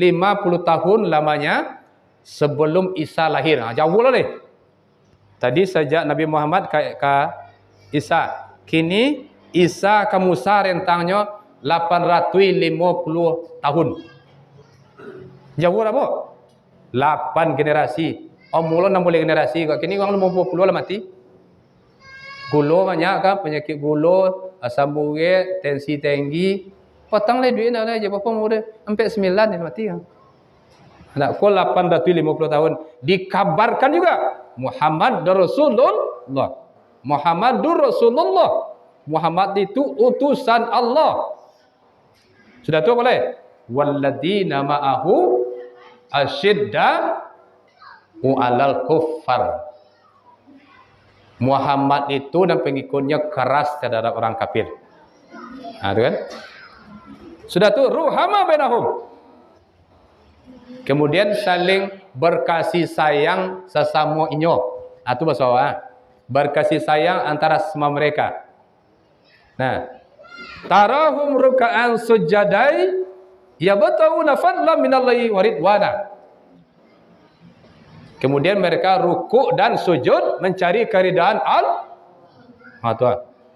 tahun lamanya sebelum Isa lahir. Jauh lah ni. Tadi sejak Nabi Muhammad ke Isa. Kini Isa ke Musa rentangnya 850 tahun. Jauh apa? 8 generasi. Mula 60 generasi. Kini orang 50 lah mati. Gula banyak kan. Penyakit gula, asam urat, tensi tinggi. Potong lah duit nak lah je. Berapa muda? Sampai 9 dia mati kan. Anak kau 850 tahun. Dikabarkan juga. Muhammad Rasulullah. Muhammadur Rasulullah. Muhammad itu utusan Allah. Sudah tu boleh? Walladzina ma'ahu asyiddaa'u 'alal kuffar. Muhammad itu dan pengikutnya keras terhadap orang kafir. Itu kan? Sudah tu ruhama bainahum. Kemudian saling berkasih sayang sesama inyo. Itu bahasa Arab. Berkasih sayang antara semua mereka. Nah, tarahum ruk'an sujadai yabtaguna fadlan minallahi wa ridwana. Kemudian mereka rukuk dan sujud mencari keridaan Allah.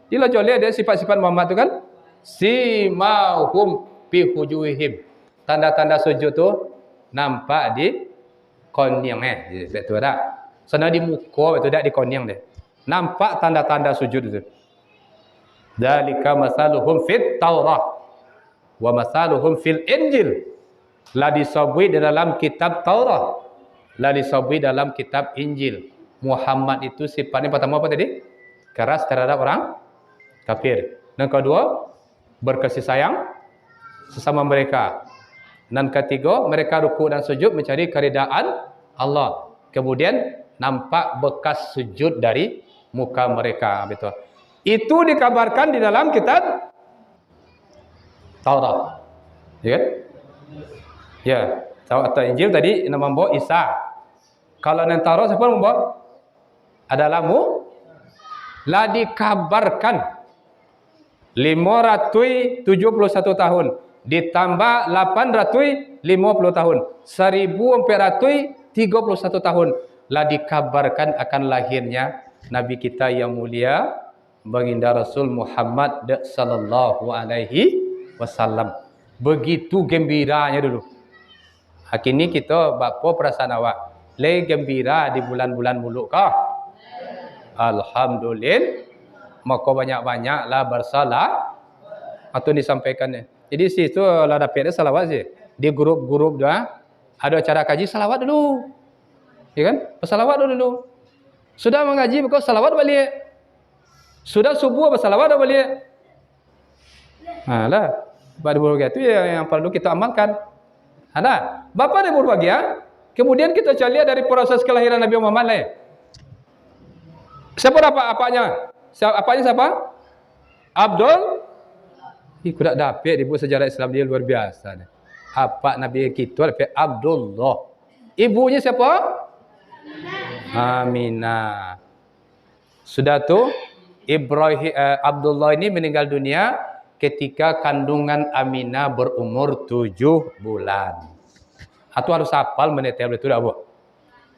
Bila lihat dia sifat-sifat Muhammad itu kan simahum fi wujuhihim. Tanda-tanda sujud tu nampak di konyang itu ada. Sana di muka itu dak di konyang dia. Nampak tanda-tanda sujud itu. Dzalika masaluhum fit Taurah wa masaluhum fil Injil. La disabui di dalam kitab Taurat, la disabui dalam kitab Injil. Muhammad itu sifatnya pertama apa tadi? Keras terhadap orang kafir. Dan kedua, berkasih sayang sesama mereka. Dan ketiga, mereka rukuk dan sujud mencari keridaan Allah. Kemudian nampak bekas sujud dari muka mereka. Betul. Itu dikabarkan di dalam kitab Taurat. Ya kan? Ya, Taurat atau Injil tadi nama membawa Isa. Kalau yang Taurat siapa membawa? Adalah lah dikabarkan 571 tahun ditambah 850 tahun 1431 tahun lah dikabarkan akan lahirnya Nabi kita yang mulia baginda Rasul Muhammad sallallahu alaihi wasallam. Begitu gembiranya dulu. Kini kita bapa perasaan awak le gembira di bulan-bulan muluk kah? Alhamdulillah. Maka banyak-banyaklah bersalah atau disampaikannya. Jadi situ lah dapat salawat sih. Di grup-grup dah ada acara kaji salawat dulu. Ya kan? Bersalawat dulu. Sudah mengaji maka salawat balik. Sudah subuh bersalawat balik. Lah. Pada begitu yang perlu kita amalkan. Ada. Bapa dia berbahagia. Kemudian kita cari dari proses kelahiran Nabi Muhammad lah. Siapa dapat apanya? Apanya siapa? Abdul. Aku tak dapat ibu sejarah Islam dia luar biasa. Apa Nabi kita dapat Abdullah. Ibunya siapa? Aminah. Sudah tu Abdullah ini meninggal dunia ketika kandungan Aminah berumur 7 bulan. Atau harus hafal menetel itu dah bu.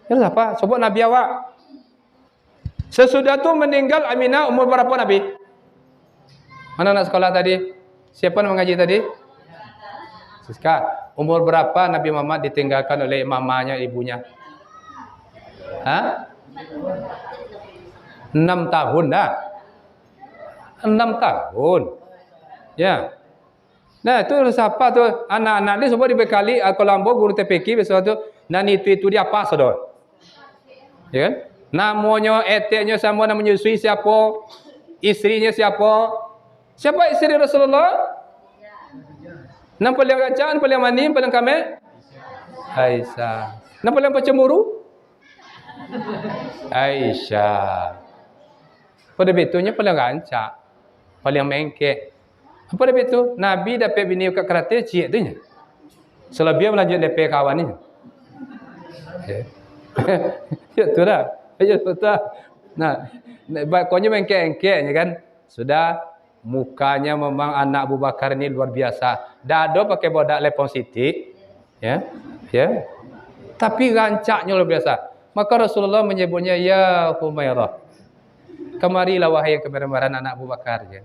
Harus apa? Sebut Nabi awak. Sesudah tu meninggal Aminah umur berapa Nabi? Mana nak sekolah tadi? Siapa yang mengaji tadi? Siska. Umur berapa Nabi Muhammad ditinggalkan oleh mamanya ibunya? 6 tahun dah. 6 tahun. Ya. Nah, itu siapa tu? Anak-anak ni semua dibekali Colombo guru TPK besok tu. Dan itu dia apa saudara? Ya kan? Namanya, etiknya sama, nama menyusui siapa? Istrinya siapa? Siapa istri Rasulullah? Yang paling rancang, paling manis, paling kamel? Aisyah. Yang paling pencemburu? Aisyah. Pada betunya paling rancang, paling mengkek. Apa dia betul? Nabi dapat bini kat kereta cik tu nya. Selebih melanjut DP kawan ni. Ya tu dah. Ya betul. Nah, pokoknya mengkek-engkeknya kan. Sudah mukanya memang anak Abu Bakar ni luar biasa. Dado pakai bodak lepon siti. Ya. Ya. Tapi rancaknya luar biasa. Maka Rasulullah menyebutnya ya Humairah. Kemarilah wahai kemarahan anak Abu Bakar je.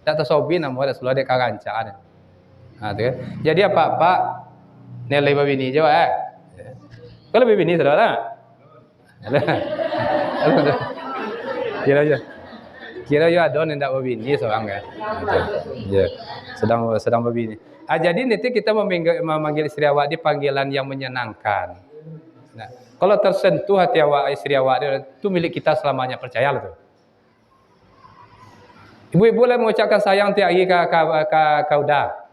Tak tersobi nama Rasulullah dia karancak. Tu kan. Jadi apa-apa nilai babini je Kalau babini saudara. Kira je ada nak babini seorang kan. Ya. Sedang babini. Jadi nanti kita memanggil istri awak di panggilan yang menyenangkan. Nah, kalau tersentuh hati awak istri awak itu milik kita selamanya, percayalah tu. Ibu-ibu lah mengucapkan sayang tiap hari ke udah.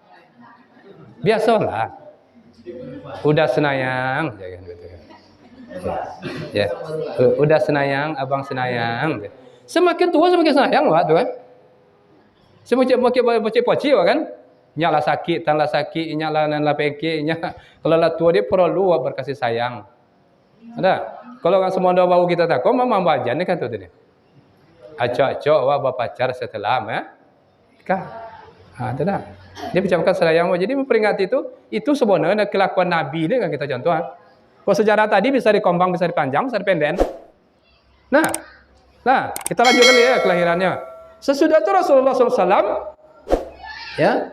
Biasalah. Udah senayang. Ya. Udah senayang, abang senayang. Semakin tua semakin senayang awak tu kan. Semakin poci kan. Nyaklah sakit, tanlah sakit, nyaklah nanlah pekik, kalau lah tua dia perlu berkasih sayang. Ada. Kalau orang semua dah bau kita takut, memang wajar ni kan tu tadi. Acak-acak awak berpacar setelah nikah. Itu dah. Dia bercakap sayang. Jadi memperingati itu sebenarnya kelakuan Nabi ni kan kita contoh. Kalau sejarah tadi bisa dikombang, bisa dipanjang, bisa dipendek. Nah, kita lanjutkan ya kelahirannya. Sesudah itu Rasulullah SAW ya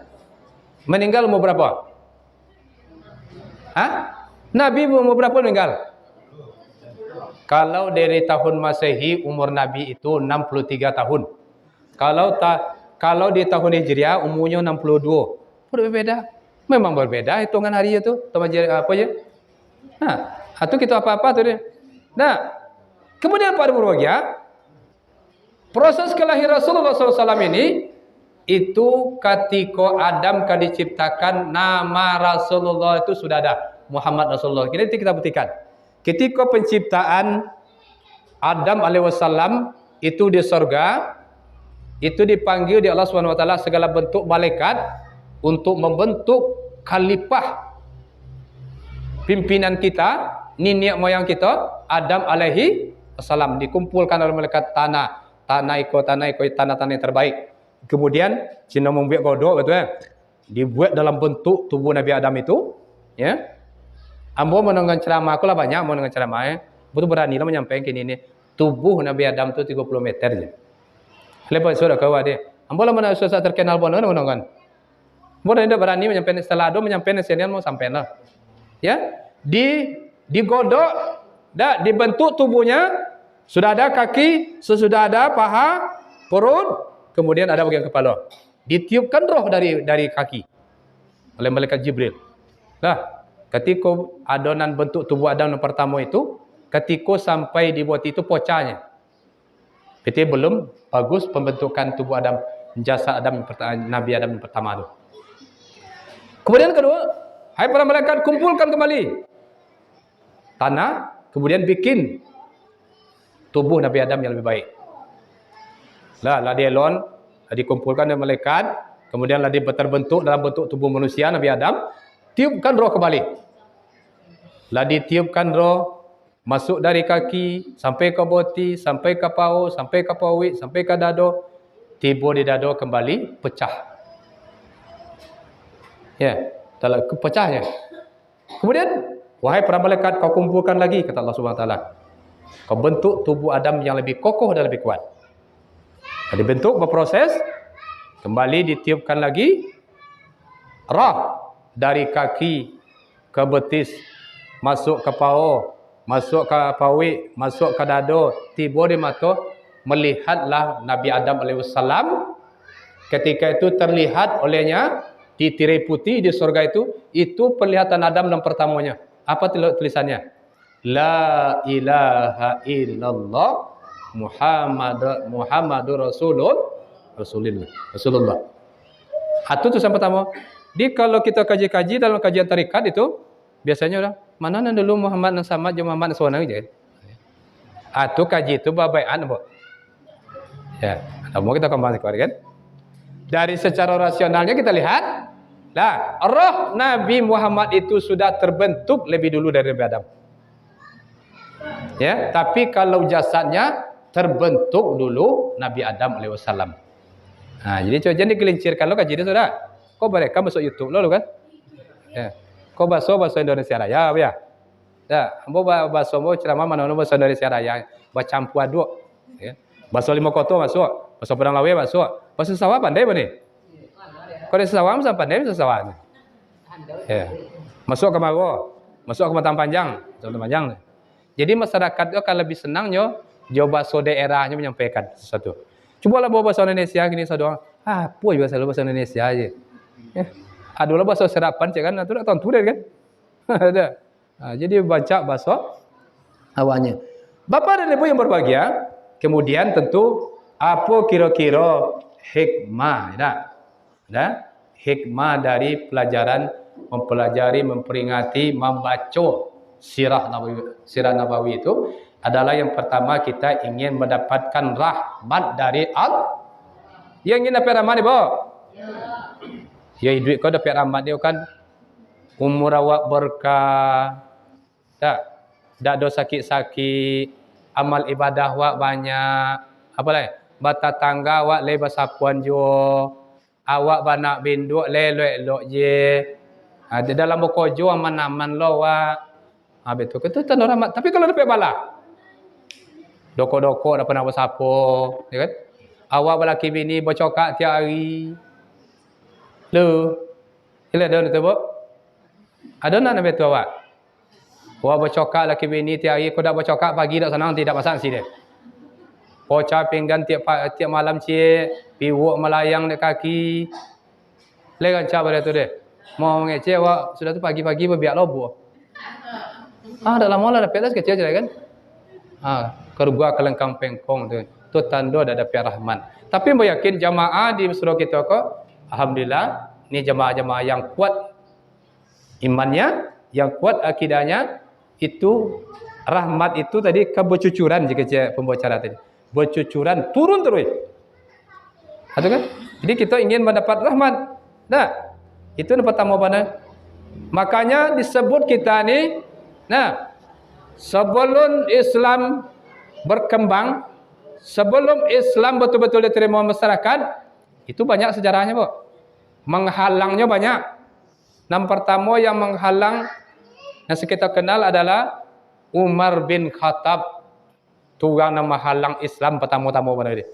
meninggal umur berapa? Nabi umur berapa meninggal? Kalau dari tahun Masehi umur Nabi itu 63 tahun. Kalau di tahun Hijriah umurnya 62. Berbeda. Memang berbeda hitungan hari itu. Apa aja? Nah, itu kita apa-apa tu dia. Nah, kemudian pada berbahagia, proses kelahiran Rasulullah SAW ini itu ketika Adam kan diciptakan, nama Rasulullah itu sudah ada, Muhammad Rasulullah. Ini kita buktikan. Ketika penciptaan Adam alaihissalam itu di surga, itu dipanggil di Allah Subhanahu wa taala segala bentuk malaikat untuk membentuk khalifah pimpinan kita, nenek moyang kita, Adam alaihi wasallam. Dikumpulkan oleh malaikat tanah tanah yang terbaik. Kemudian Cina membuat godok betul ya. Dibuat dalam bentuk tubuh Nabi Adam itu, ya. Ambo mendengar ceramah aku lah banyak mendengar ceramah ya. Betul berani lah menyampaikan ini. Tubuh Nabi Adam itu 30 meter je. Lepas sudah kau ada. Ambo lah mana susah terkenal pun mendengar. Ambo dah berani menyampaikan setelah itu menyampaikan senian mau sampai lah. Ya. Digodok dah dibentuk tubuhnya, sudah ada kaki, sesudah ada paha, perut, kemudian ada bagian kepala. Ditiupkan roh dari kaki oleh malaikat Jibril. Nah, ketika adonan bentuk tubuh Adam yang pertama itu, ketika sampai dibuat itu pocahnya. Berarti belum bagus pembentukan tubuh Adam, jasa Adam Nabi Adam yang pertama itu. Kemudian kedua, hai para malaikat, kumpulkan kembali tanah, kemudian bikin tubuh Nabi Adam yang lebih baik. Lah dielon, dikumpulkan oleh malaikat, kemudian terbentuk dalam bentuk tubuh manusia Nabi Adam, tiupkan roh kembali. Lah ditiupkan roh, masuk dari kaki sampai ke boti, sampai ke paha, sampai ke pawik, sampai ke dado, tiba di dado kembali pecah. Ya, telah pecahnya. Kemudian, wahai para malaikat, kau kumpulkan lagi, kata Allah Subhanahu wa taala. Kau bentuk tubuh Adam yang lebih kokoh dan lebih kuat. Dibentuk, berproses, kembali ditiupkan lagi roh dari kaki ke betis, masuk ke paha, masuk ke pawik, masuk ke dado, tiba di mata, melihatlah Nabi Adam alaihissalam. Ketika itu terlihat olehnya di tirai putih di surga itu penglihatan Adam yang pertamanya. Apa tulisannya? La ilaha illallah Muhammadur Rasulullah. Itu tulisan pertama. Di kalau kita kaji-kaji dalam kajian tarikat itu biasanya orang mana nan dulu Muhammad nan sama je Muhammad suwana je. Itu kaji itu babaian apa? Ya, mau kita kembali kan? Dari secara rasionalnya kita lihat, lah roh Nabi Muhammad itu sudah terbentuk lebih dulu dari Nabi Adam. Ya, tapi kalau jasadnya terbentuk dulu Nabi Adam alaihissalam. Nah, jadi coba jangan digelincirkan lo kaji itu sudah. Kok mereka masuk YouTube lo kan? Ya. Kok bahasa Indonesia Raya ya? Ya, ambo bahasa ceramah mana bahasa Indonesia Raya, baca campur aduk. Ya. Bahasa lima koto masuk, bahasa Padang Lawe masuk. Bahasa sawah pandai apa nih? Kalau sawah sama pandai bahasa sawah. Ya. Masuk ke Mago, masuk ke Batang Panjang, Panjang. Jadi masyarakat itu akan lebih senangnya jawab bahasa daerahnya menyampaikan sesuatu. Cobalah bawa bahasa Indonesia gini saudara. Apa juga selalu bahasa Indonesia aja. Ya. Adulah bahasa serapan cek kan, itu dah tontu deh kan. Ada. Nah, jadi baca bahasa awalnya. Bapak dan Ibu yang berbahagia, kemudian tentu apa kira-kira hikmah, hikmah dari pelajaran mempelajari, memperingati, membaca sirah Nabawi itu adalah yang pertama kita ingin mendapatkan rahmat dari Allah. Yang ingin dapat rahmat ni, Bo? Ya, duit kau dapat rahmat dia kan umur awak berkah. Tak ada sakit-sakit, amal ibadah awak banyak. Apa lagi? Bata tangga awak le basapuan jo. Awak banak binduk le elok je. Ada dalam bokojo aman-aman lo awak. Betul itu tanda rahmat. Tapi kalau dapat bala, doko-doko dah pernah bersapo, ya kan? Awak berlaki bini bercokak tiap hari. Lu, ila ada tu bo? Ada nak nabi tu awak? Awak bercokak laki bini tiap hari, kau dah bercokak pagi dak senang tidak pasang sini. Poca pinggan tiap malam cik, piwuk melayang di kaki. Lekan cap pada tu deh. Mau ngecek wak sudah tu pagi-pagi berbiak lobo. Dah lama lah dah pedas kecil je kan. Kerugua kelengkang pengkong tu. Tu tanda ada dapat rahman. Tapi mau yakin jamaah di surau kita kok, alhamdulillah, ni jamaah-jamaah yang kuat imannya, yang kuat akidahnya, itu rahmat itu tadi kebercucuran jika cik pembawa cara tadi. Bercucuran turun terus. Ada kan? Jadi kita ingin mendapat rahmat. Nah, itu yang pertama pada. Makanya disebut kita ni, nah, sebelum Islam berkembang, sebelum Islam betul-betul diterima masyarakat, itu banyak sejarahnya, Bu. Menghalangnya banyak. Yang pertama yang menghalang yang kita kenal adalah Umar bin Khattab. Tuang nama halang Islam pertama-tama pada dia.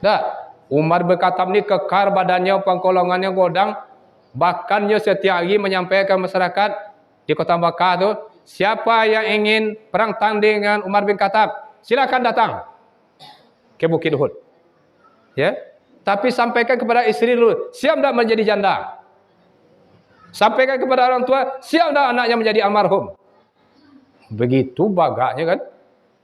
Dah, Umar bin Khattab ni kekar badannya, pangkolongannya godang, bahkannya setiap hari menyampaikan masyarakat di kota Makkah tu, siapa yang ingin perang tanding dengan Umar bin Khattab, silakan datang ke Bukit Uhud. Ya. Tapi sampaikan kepada isteri dulu, siap tak menjadi janda? Sampaikan kepada orang tua, siap tak anaknya menjadi almarhum? Begitu bagaknya kan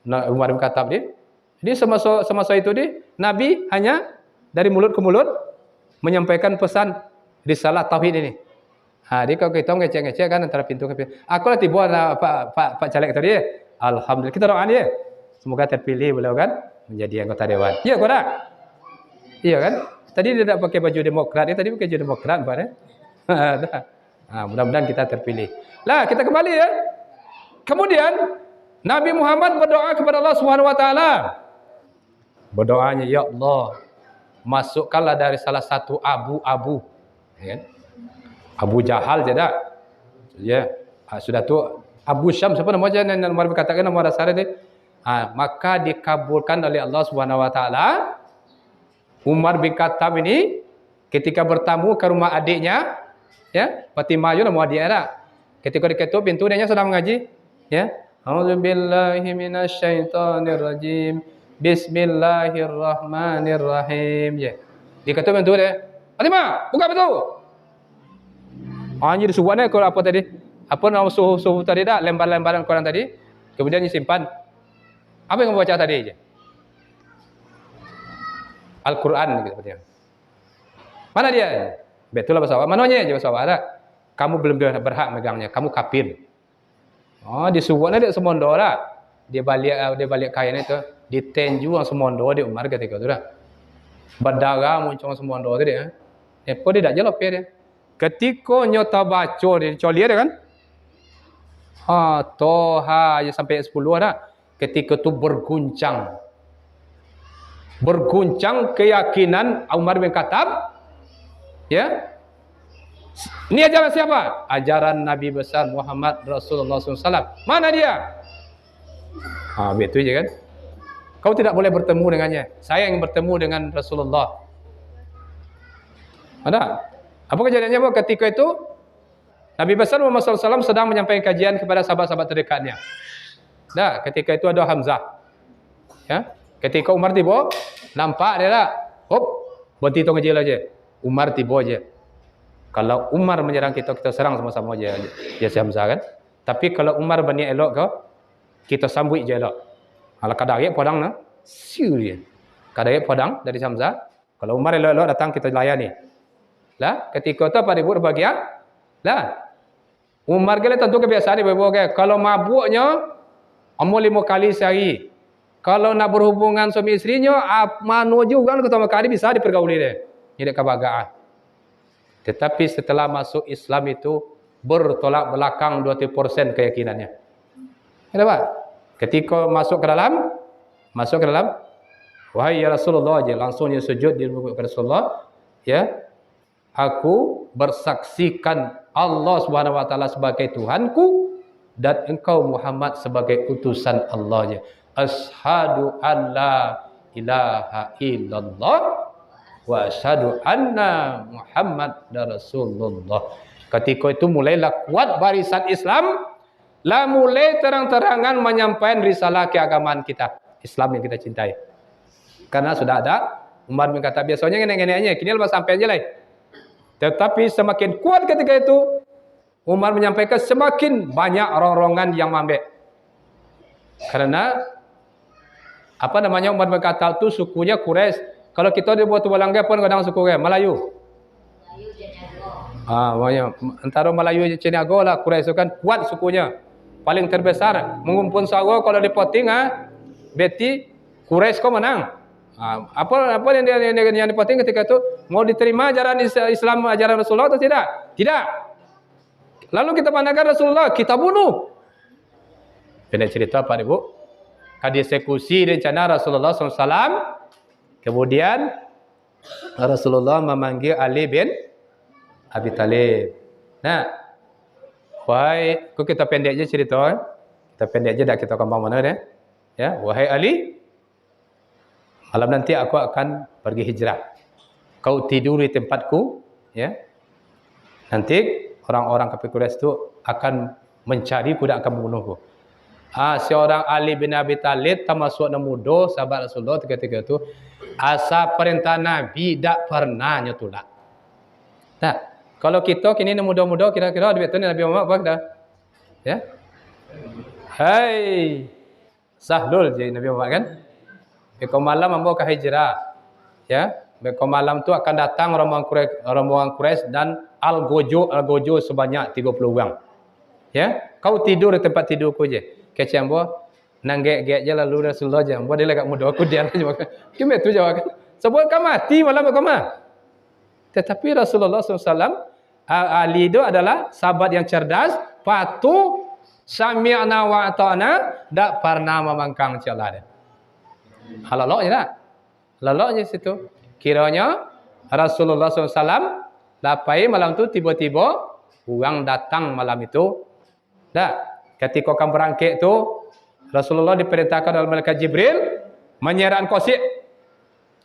Umar bin Khattab dia. Jadi semasa itu dia, Nabi hanya dari mulut ke mulut menyampaikan pesan risalah tauhid ini. Dia kalau kita ngecek-ngecek kan antara pintu ke pintu. Aku lah tiba Pak Caleg tadi. Alhamdulillah, kita doa dia. Semoga terpilih beliau kan menjadi anggota dewan. Iya kau tak? Iya kan? Tadi dia tak pakai baju Demokrat, dia tadi pakai baju Demokrat Pak ya. Mudah-mudahan kita terpilih. Lah, kita kembali ya. Kemudian Nabi Muhammad berdoa kepada Allah Subhanahu wa taala. Berdoanya, ya Allah, masukkanlah dari salah satu abu-abu, ya. Abu Jahal je dah. Ya, sudah tu Abu Syam siapa nama je yang Umar berkatakan nama dasar dia. Maka dikabulkan oleh Allah Subhanahu wa taala. Umar bin Khattab ini ketika bertamu ke rumah adiknya, ya, Fatimah nama adik dia. Ketika diketuk pintu dia sedang mengaji, ya. A'udzubillahi minasyaitonirrajim. Bismillahirrahmanirrahim. Ya. Diketuk pintu dia. Fatimah, buka pintu. Anjir subuhnya kalau apa tadi? Apa nama suhu tadi dah? Lembar-lembaran Quran tadi. Kemudian disimpan. Apa yang kamu baca tadi aja? Al-Quran gitu. Mana dia? Betul lah bahasa Arab. Mananya je bahasa Arab. Kamu belum berhak megangnya. Kamu kafir. Disubuhnya dia semondo lah. Dia balik kain itu. Ditenju orang semondo dia Umar ketika itu dah. Berdarah muncul semondo tu dia. Apa dia tak jelap dia. Ketika nyata baca dia colia dia kan. Toha je sampai 10 dah. Ketika tu berguncang keyakinan Umar bin Khattab. Ya. Ini ajaran siapa? Ajaran Nabi besar Muhammad Rasulullah SAW. Mana dia? Betul je kan. Kau tidak boleh bertemu dengannya. Saya yang bertemu dengan Rasulullah. Ada? Apa kejadiannya? Ketika itu Nabi besar Muhammad SAW sedang menyampaikan kajian kepada sahabat-sahabat terdekatnya. Dah, ketika itu ada Hamzah. Ya. Ketika Umar tiba, nampak dia tak? Hop, berhenti tu ngejil aja. Umar tiba aja. Kalau Umar menyerang kita serang sama-sama aja. Ya si Hamzah kan. Tapi kalau Umar berniat elok kau, kita sambut je elok. Kalau kadang ayat padang nah, siul dia. Kadang ayat padang dari Hamzah. Kalau Umar elok-elok datang kita layani. Lah, ketika tu apa ribut bahagia? Lah. Umar gele tentu kebiasaan dia bawa kalau mabuknya amal 5 kali sehari. Kalau nak berhubungan suami istrinya, mano juga pertama kali bisa dipergauli dia. Jadi kebagaan. Tetapi setelah masuk Islam itu bertolak belakang 20% keyakinannya. Kenapa? Ketika masuk ke dalam, wahai ya Rasulullah aja, langsung dia sujud di muka Rasulullah, ya. Aku bersaksikan Allah Subhanahu wa taala sebagai Tuhanku dan engkau Muhammad sebagai utusan Allah aja. Ashhadu an la ilaha illallah wa ashhadu anna Muhammadar Rasulullah. Ketika itu mulailah kuat barisan Islam, lah mulai terang-terangan menyampaikan risalah keagamaan kita. Islam yang kita cintai. Karena sudah ada Umar bin Khattab, biasanya nenek-neneknya, kini lepas sampai aja lah. Tetapi semakin kuat ketika itu, Umar menyampaikan semakin banyak ronrongan yang mambek. Karena apa namanya, Umar bin Khattab itu sukunya Quraisy. Kalau kita dibuat Balangga pun kadang suku Melayu. Antara Melayu dan Cinago lah, Quraisy kan kuat sukunya. Paling terbesar, mengumpul sawo kalau dipoting beti Quraisy kau menang. Apa yang dipoting ketika itu, mau diterima ajaran Islam, ajaran Rasulullah atau tidak? Tidak. Lalu kita pandangkan Rasulullah, kita bunuh. Pendek cerita Pak Ibu, dieksekusi rencana Rasulullah SAW. Kemudian Rasulullah memanggil Ali bin Abi Talib. Nah, wahai, kita pendek aja cerita. Kita pendek aja, dah kita kembang mana deh. Ya, wahai Ali, malam nanti aku akan pergi hijrah. Kau tidur di tempatku, ya. Nanti orang-orang kafir Quraisy itu akan mencari, kuda akan membunuhku. Seorang Ali bin Abi Talib termasuk muda sahabat Rasulullah ketika itu, asa perintah Nabi tak pernah nyetulak. Nah, kalau kita kini muda-muda, kira-kira ada betul Nabi Muhammad apa dah? Ya. Hai, sahlul je Nabi Muhammad kan? Besok malam ambo ke hijrah. Ya, besok malam tu akan datang rombongan Quraisy dan Al-Gojo sebanyak 30 orang. Ya, kau tidur di tempat tidurku je. Kecik ambo nanggek-gek je lalu Rasulullah je. Ambo dia kat muda aku dia aja. Kime tu jawab kan? Sebut kau mati malam kau mah. Tetapi Rasulullah SAW, Ali itu adalah sahabat yang cerdas, patuh, sami'na wa ata'na, tak pernah memangkang Allah dia. Halalok je tak? Halalok je situ. Kiranya Rasulullah SAW lapai malam tu, tiba-tiba orang datang malam itu. Tak? Ketika kamu berangkit tu, Rasulullah diperintahkan oleh malaikat Jibril menyerang Qasih.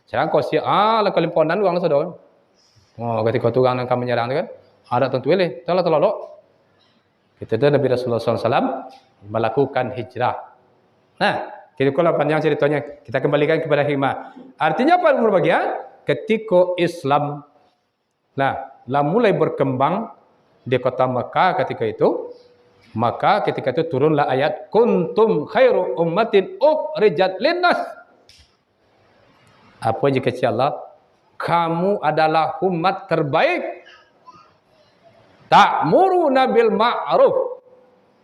Serang Qasih, lah kelimponan orang sudah. Ketika tu orang akan menyerang tu kan, ada tentu ini, tolak-tolak. Kita tu Nabi Rasulullah SAW melakukan hijrah. Nah, kira-kira panjang ceritanya, kita kembalikan kepada hikmah. Artinya apa berbahagia? Ketika Islam lah mulai berkembang di kota Mekah ketika itu, maka ketika itu turunlah ayat kuntum khairu ummatin ukhrijat linnas. Apa jika Allah, kamu adalah umat terbaik, ta'muruna bil ma'ruf,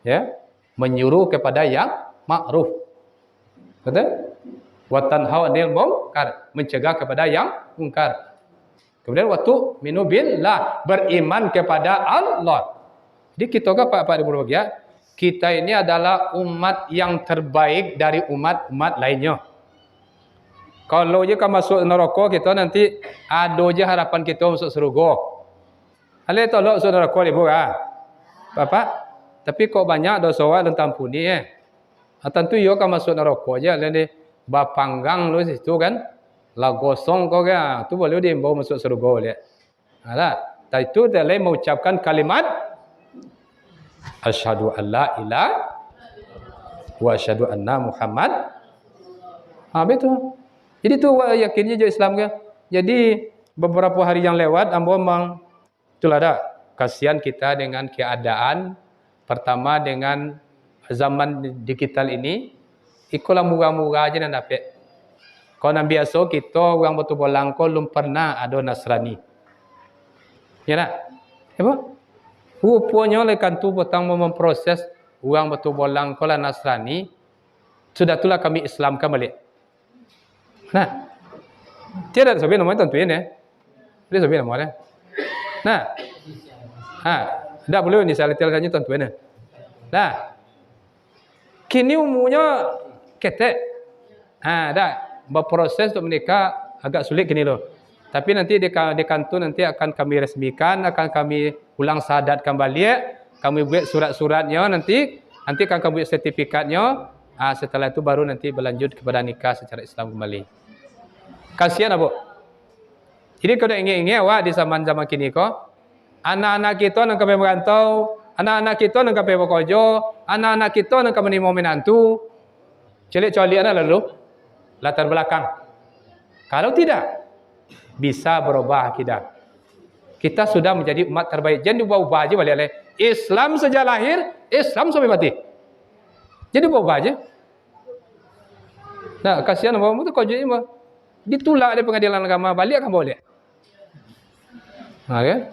ya, menyuruh kepada yang ma'ruf, betul? Wa tanhauna 'anil munkar, mencegah kepada yang mungkar. Kemudian waktu minu billah, beriman kepada Allah. Jadi kita Pak berbahagia, kita ini adalah umat yang terbaik dari umat-umat lainnya. Kalau je kau masuk neraka, kita nanti ada je harapan kita masuk surga. Hale tolak masuk neraka ibu Bapak. Tapi kok banyak dosa dan tampuni tentu yo kau masuk neraka je lain bapanggang lu situ kan. La gosong kau tu boleh diimbau masuk surga le. Itu dalam mengucapkan kalimat asyhadu an la ilaha wa asyhadu anna Muhammad. Betul. Jadi tu yakinnya je Islam ke. Jadi beberapa hari yang lewat ambo memang itulah dah kasihan kita dengan keadaan pertama dengan zaman digital ini ikulah murah-murah aja nak dapat. Kalau nak biasa kita orang betul bolangko belum pernah ada Nasrani. Ya nak? Apa? Rupanya lekan tu petang memproses orang betul bolang kola Nasrani, sudah itulah kami Islamkan balik. Nah, tiada sebenarnya namanya tentu ini. Dia sebenarnya namanya. Nah, tidak boleh ni saya tanya tentu ini. Nah, kini umumnya ketek. Dah berproses untuk menikah agak sulit kini loh. Tapi nanti di kantor nanti akan kami resmikan, akan kami ulang syahadatkan balik, kami buat surat-suratnya nanti akan kami buat sertifikatnya. Setelah itu baru nanti berlanjut kepada nikah secara Islam kembali. Kasihan Abu. Jadi kalau ingin-ingin awak di zaman-zaman kini kok, anak-anak kita nak kami merantau, anak-anak kita nak kami bekerja, anak-anak kita nak kami menantu. Celik-celik anak lalu. latar belakang. Kalau tidak, bisa berubah akidah. Kita sudah menjadi umat terbaik. Jangan diubah-ubah aja balik oleh Islam sejak lahir, Islam sampai mati. Jadi ubah aja. Nah, kasihan bapak itu kau jadi ditolak dari pengadilan agama, balik akan boleh. Okay?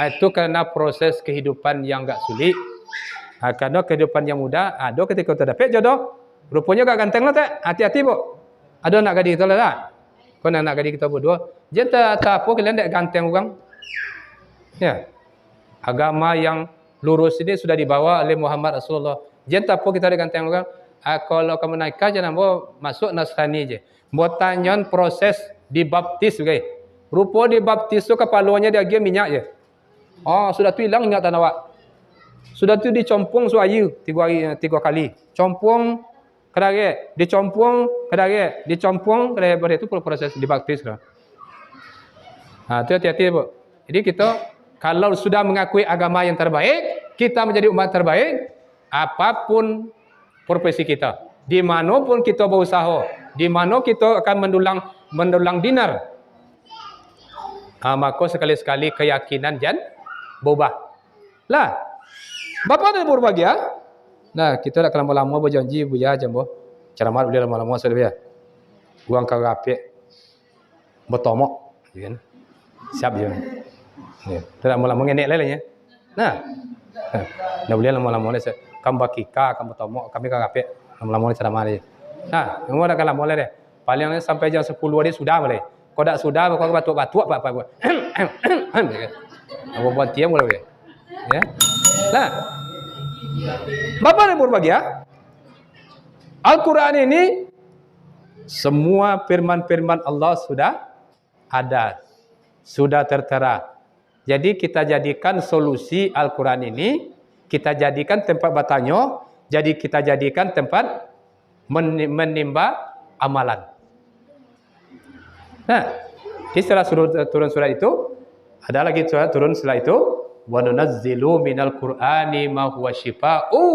Itu karena proses kehidupan yang enggak sulit. Karena kehidupan yang mudah, ada ketika kita dapat jodoh, rupanya enggak ganteng lah tak. Hati-hati bu. Ada anak gadis kita lah tak. Kau anak gadis kita berdua, jangan tak apa kalian tak ganteng orang. Ya. Agama yang lurus ini sudah dibawa oleh Muhammad Rasulullah. Jangan tak apa kita tak ganteng orang. Kalau kamu naik jangan mau masuk Nasrani je. Mau tanya proses dibaptis guys. Rupa dibaptis tu kepalanya dia gaya minyak je. Oh, sudah tu hilang ingatan awak. Sudah tu dicompong suayu 3 kali. Compong kedare, dicompong kedare, dicompong kedare, pada itu proses dibaptis lah. Itu hati-hati bu. Jadi kita kalau sudah mengakui agama yang terbaik, kita menjadi umat terbaik, apapun profesi kita, di mana pun kita berusaha, di mana kita akan mendulang dinar, maka sekali-sekali keyakinan jangan berubah. Lah, Bapak ada berbahagia. Nah, kita dah lama-lama berjanji buya jambo. Ceramah boleh lama-lama sudah ya. Uang kau rapik. Bertomok, kan? Siap je. Ya, kita lama-lama ngenek lelanya. Nah. Dah boleh lama-lama ni kamu bakika, kamu bertomok, kami kau rapik. Lama-lama ni ceramah ni. Nah, kamu dah lama boleh deh. Paling sampai jam 10 hari sudah boleh. Kau tak sudah kau batuk-batuk apa buat. Apa buat tiang boleh. Ya. Nah, Bapak dan berbahagia, Al-Quran ini semua firman-firman Allah sudah ada, sudah tertera. Jadi kita jadikan solusi Al-Quran ini, kita jadikan tempat bertanya, jadi kita jadikan tempat menimba amalan. Nah, setelah turun surat itu, ada lagi surat turun setelah itu, wa nunazzilu minal qur'ani ma huwa syifaa'u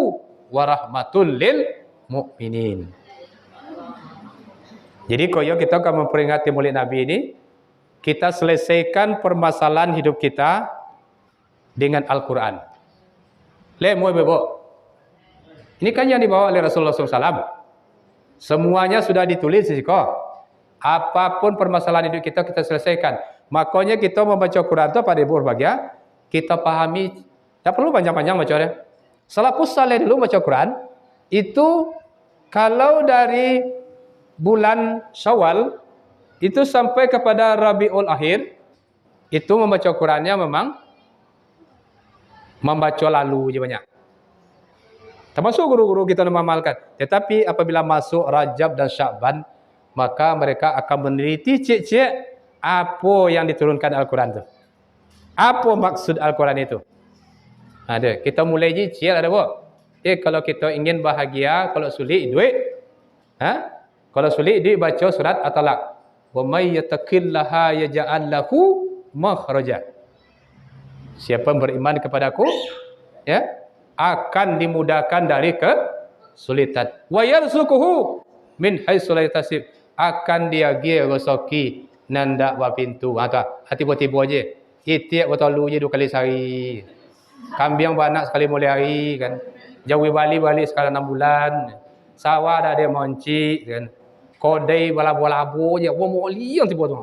wa rahmatul lil mu'minin. Jadi koyo kita akan memperingati Maulid Nabi ini, kita selesaikan permasalahan hidup kita dengan Al-Qur'an. Lemo bebo. Ini kan yang dibawa oleh Rasulullah SAW. Semuanya sudah ditulis di situ. Apapun permasalahan hidup kita selesaikan. Makanya kita membaca Quran itu pada ibu berbahagia, kita pahami, tak perlu panjang-panjang bacanya. Salafus saleh dulu baca Quran, itu kalau dari bulan Syawal, itu sampai kepada Rabiul Akhir, itu membaca Qurannya memang membaca lalu je banyak. Termasuk guru-guru kita mengamalkan. Tetapi apabila masuk Rajab dan Sya'ban, maka mereka akan meneliti cek-cek apa yang diturunkan Al-Quran itu. Apa maksud Al-Quran itu? Ada. Kita mulai cicil ada apa? Kalau kita ingin bahagia, kalau sulit duit, kalau sulit duit baca surat At-Talaq. Wa may yattaqillaha yaj'al lahu makhraja. Siapa beriman kepadaku, ya, akan dimudahkan dari kesulitan. Wa yarzuquhu min haitsu la yahtasib. Akan dia rezeki nanda wa pintu. Hati tiba-tiba aje. Itiak bertolu je 2 kali sehari. Kambing beranak sekali mulai hari kan. Jawi balik sekali 6 bulan. Sawah dah dia moncik kan. Kodai bala-bala je. Wah moli yang tiba tu.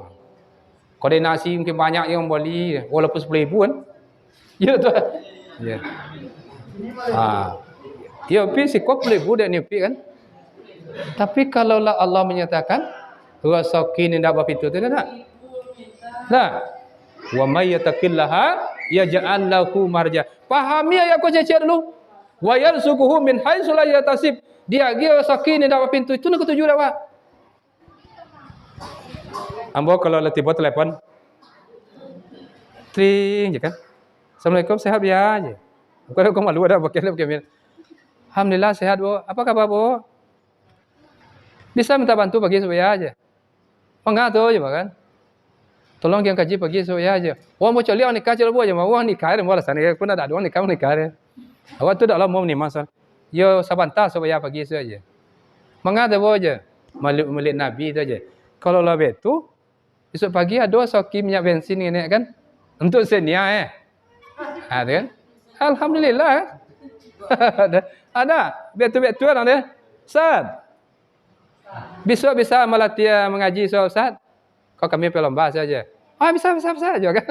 Kodai nasi mungkin banyak yang beli walaupun 10,000 kan. Ya tu. Ya. Ya pi si kok 10,000 dak ni pi kan. Tapi kalau Allah menyatakan rezeki ni ndak berpintu tu tak. Nah. Wa may yattaqillaha yaj'al lahu marja. Pahami ayat ko cecek dulu. Wa yarzuquhu min haitsu la yahtasib. Dia rezeki ni dapat pintu itu nak ketuju dah Pak. Ambo kalau tiba telepon tring je kan. Assalamualaikum, sehat ya je. Kalau kau malu ada pakai. Alhamdulillah sehat Bu. Apa khabar Bu? Bisa minta bantu pagi supaya aja. Enggak tu je kan. Tolong yang kaji pagi supaya aja. Wah mau cari orang nikah cari aja. Wah nikah ada mau alasan pun ada orang nikah ada. Awak tu dah lama ni masa. Yo sabanta supaya pagi saja. Mengada bo aja. Milik Nabi itu aja. Kalau lebih tu, besok pagi ada soki minyak bensin ini kan, untuk senia ada kan? Alhamdulillah. Ada, betul-betul ada. Ustaz, besok bisa melatih mengaji Ustaz. Kau kami pelomba saja. Bisa aja kan?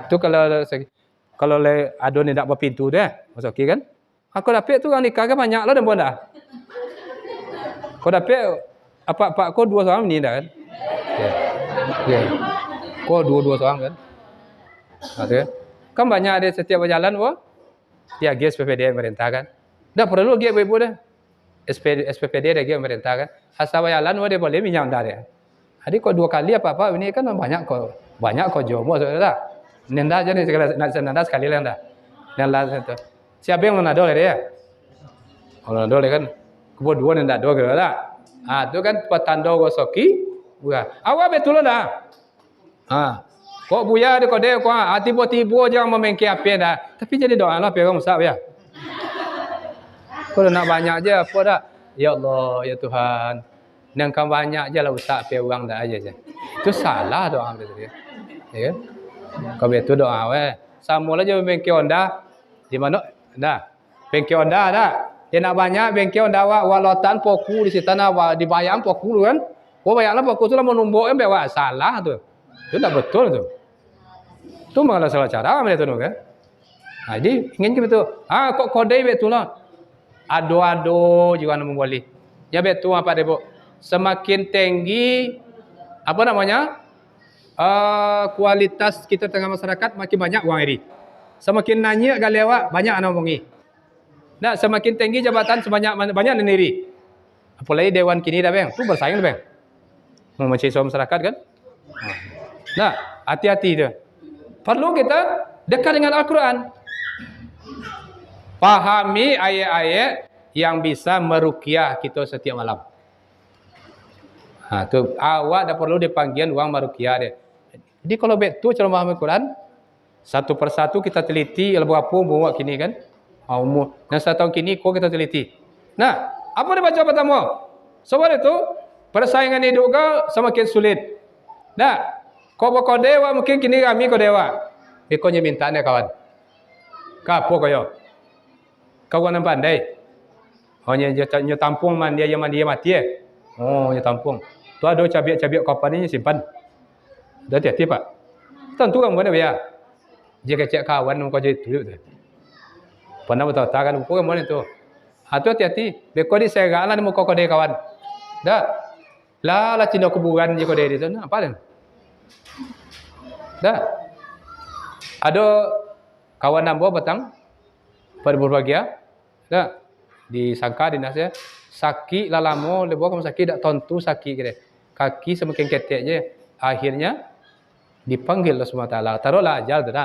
Itu kalau ada ni tak berpintu dah, soki kan? Aku dapat tu orang nikah kan banyak lah dan bonda. Kau dapat apa kau 2 orang ni dah kan? Ya. Kau 2 orang kan? Ada. Kan banyak ada setiap berjalan dia SPPD pemerintah kan. Dah perlu dia ibu dah. SPPD dia pemerintah kan. Asal berjalan dia boleh minyak dah dia. Jadi kau 2 kali apa ini kan banyak kau jomo saudara. Nenda aja nih nenda sekali lah dah. Nenda itu. Siapa yang menado dia? Kalau menado kan kedua nenda dua gitu lah. Itu kan petanda gosoki. Bukan. Awak betul dah. Kok buya dia kode kau tiba-tiba jangan memengki apa dah. Tapi jadi doa lah pegang musab ya. Kalau nak banyak je apa dah? Ya Allah, ya Tuhan. Nangkam banyak je lah usah pe uang dah aja je. Itu salah doa dia. Ya kan? Kau betul doa Sama lah je memengki onda. Di mana? Dah. Bengki onda dah. Dia nak banyak bengki onda walotan poku di situ dibayar poku kan. Kau bayarlah poku tu lah menumbuk kan bawa salah tu. Itu tak betul tu. Tu malah salah cara mereka tu kan. Jadi ingin ke betul. Kok kode betul lah. Ado juga nak boleh. Ya betul apa debo. Semakin tinggi apa namanya? Kualitas kita tengah masyarakat makin banyak uang ini. Semakin nanya galewak banyak anak omongi. Nah, semakin tinggi jabatan banyak nendiri. Apalagi dewan kini dah bang. Tu bersaing dah bang. Memecah masyarakat kan? Nah, hati-hati tu. Perlu kita dekat dengan Al-Quran. Pahami ayat-ayat yang bisa meruqyah kita setiap malam. Tu awak dah perlu dipanggil uang meruqyah dia. Jadi kalau betul cara memahami Al-Quran, satu persatu kita teliti berapa umur kini kan? Umur. Dan 1 tahun kini kita teliti. Nah, apa dia baca pertama? Sebab itu persaingan hidup kau semakin sulit. Nah, kau berkode mungkin kini kami kau dewa. Kau minta ni kawan. Kapo kau? Kawan yang pandai. Nya tampung man dia mati nya tampung. Tu ada cabiak kapan ni simpan. Dah hati-hati pak. Tentu kan mana biar. Jika cek kawan kau jadi tuyuk tu. Pernah betul tak kan bukan mana tu. Hati-hati. Beko di segala ni muka kau dia kawan. Dah. Lah cina kuburan je kau dia di sana. Apa dia? Dah. Ada kawan nambah batang berbahagia. Dah. Disangka dinasnya sakit lalamo lebo kamu sakit dak tontu sakit kira. Kaki semakin ketek je. Akhirnya dipanggil Allah SWT. Taruhlah ajal tu dah.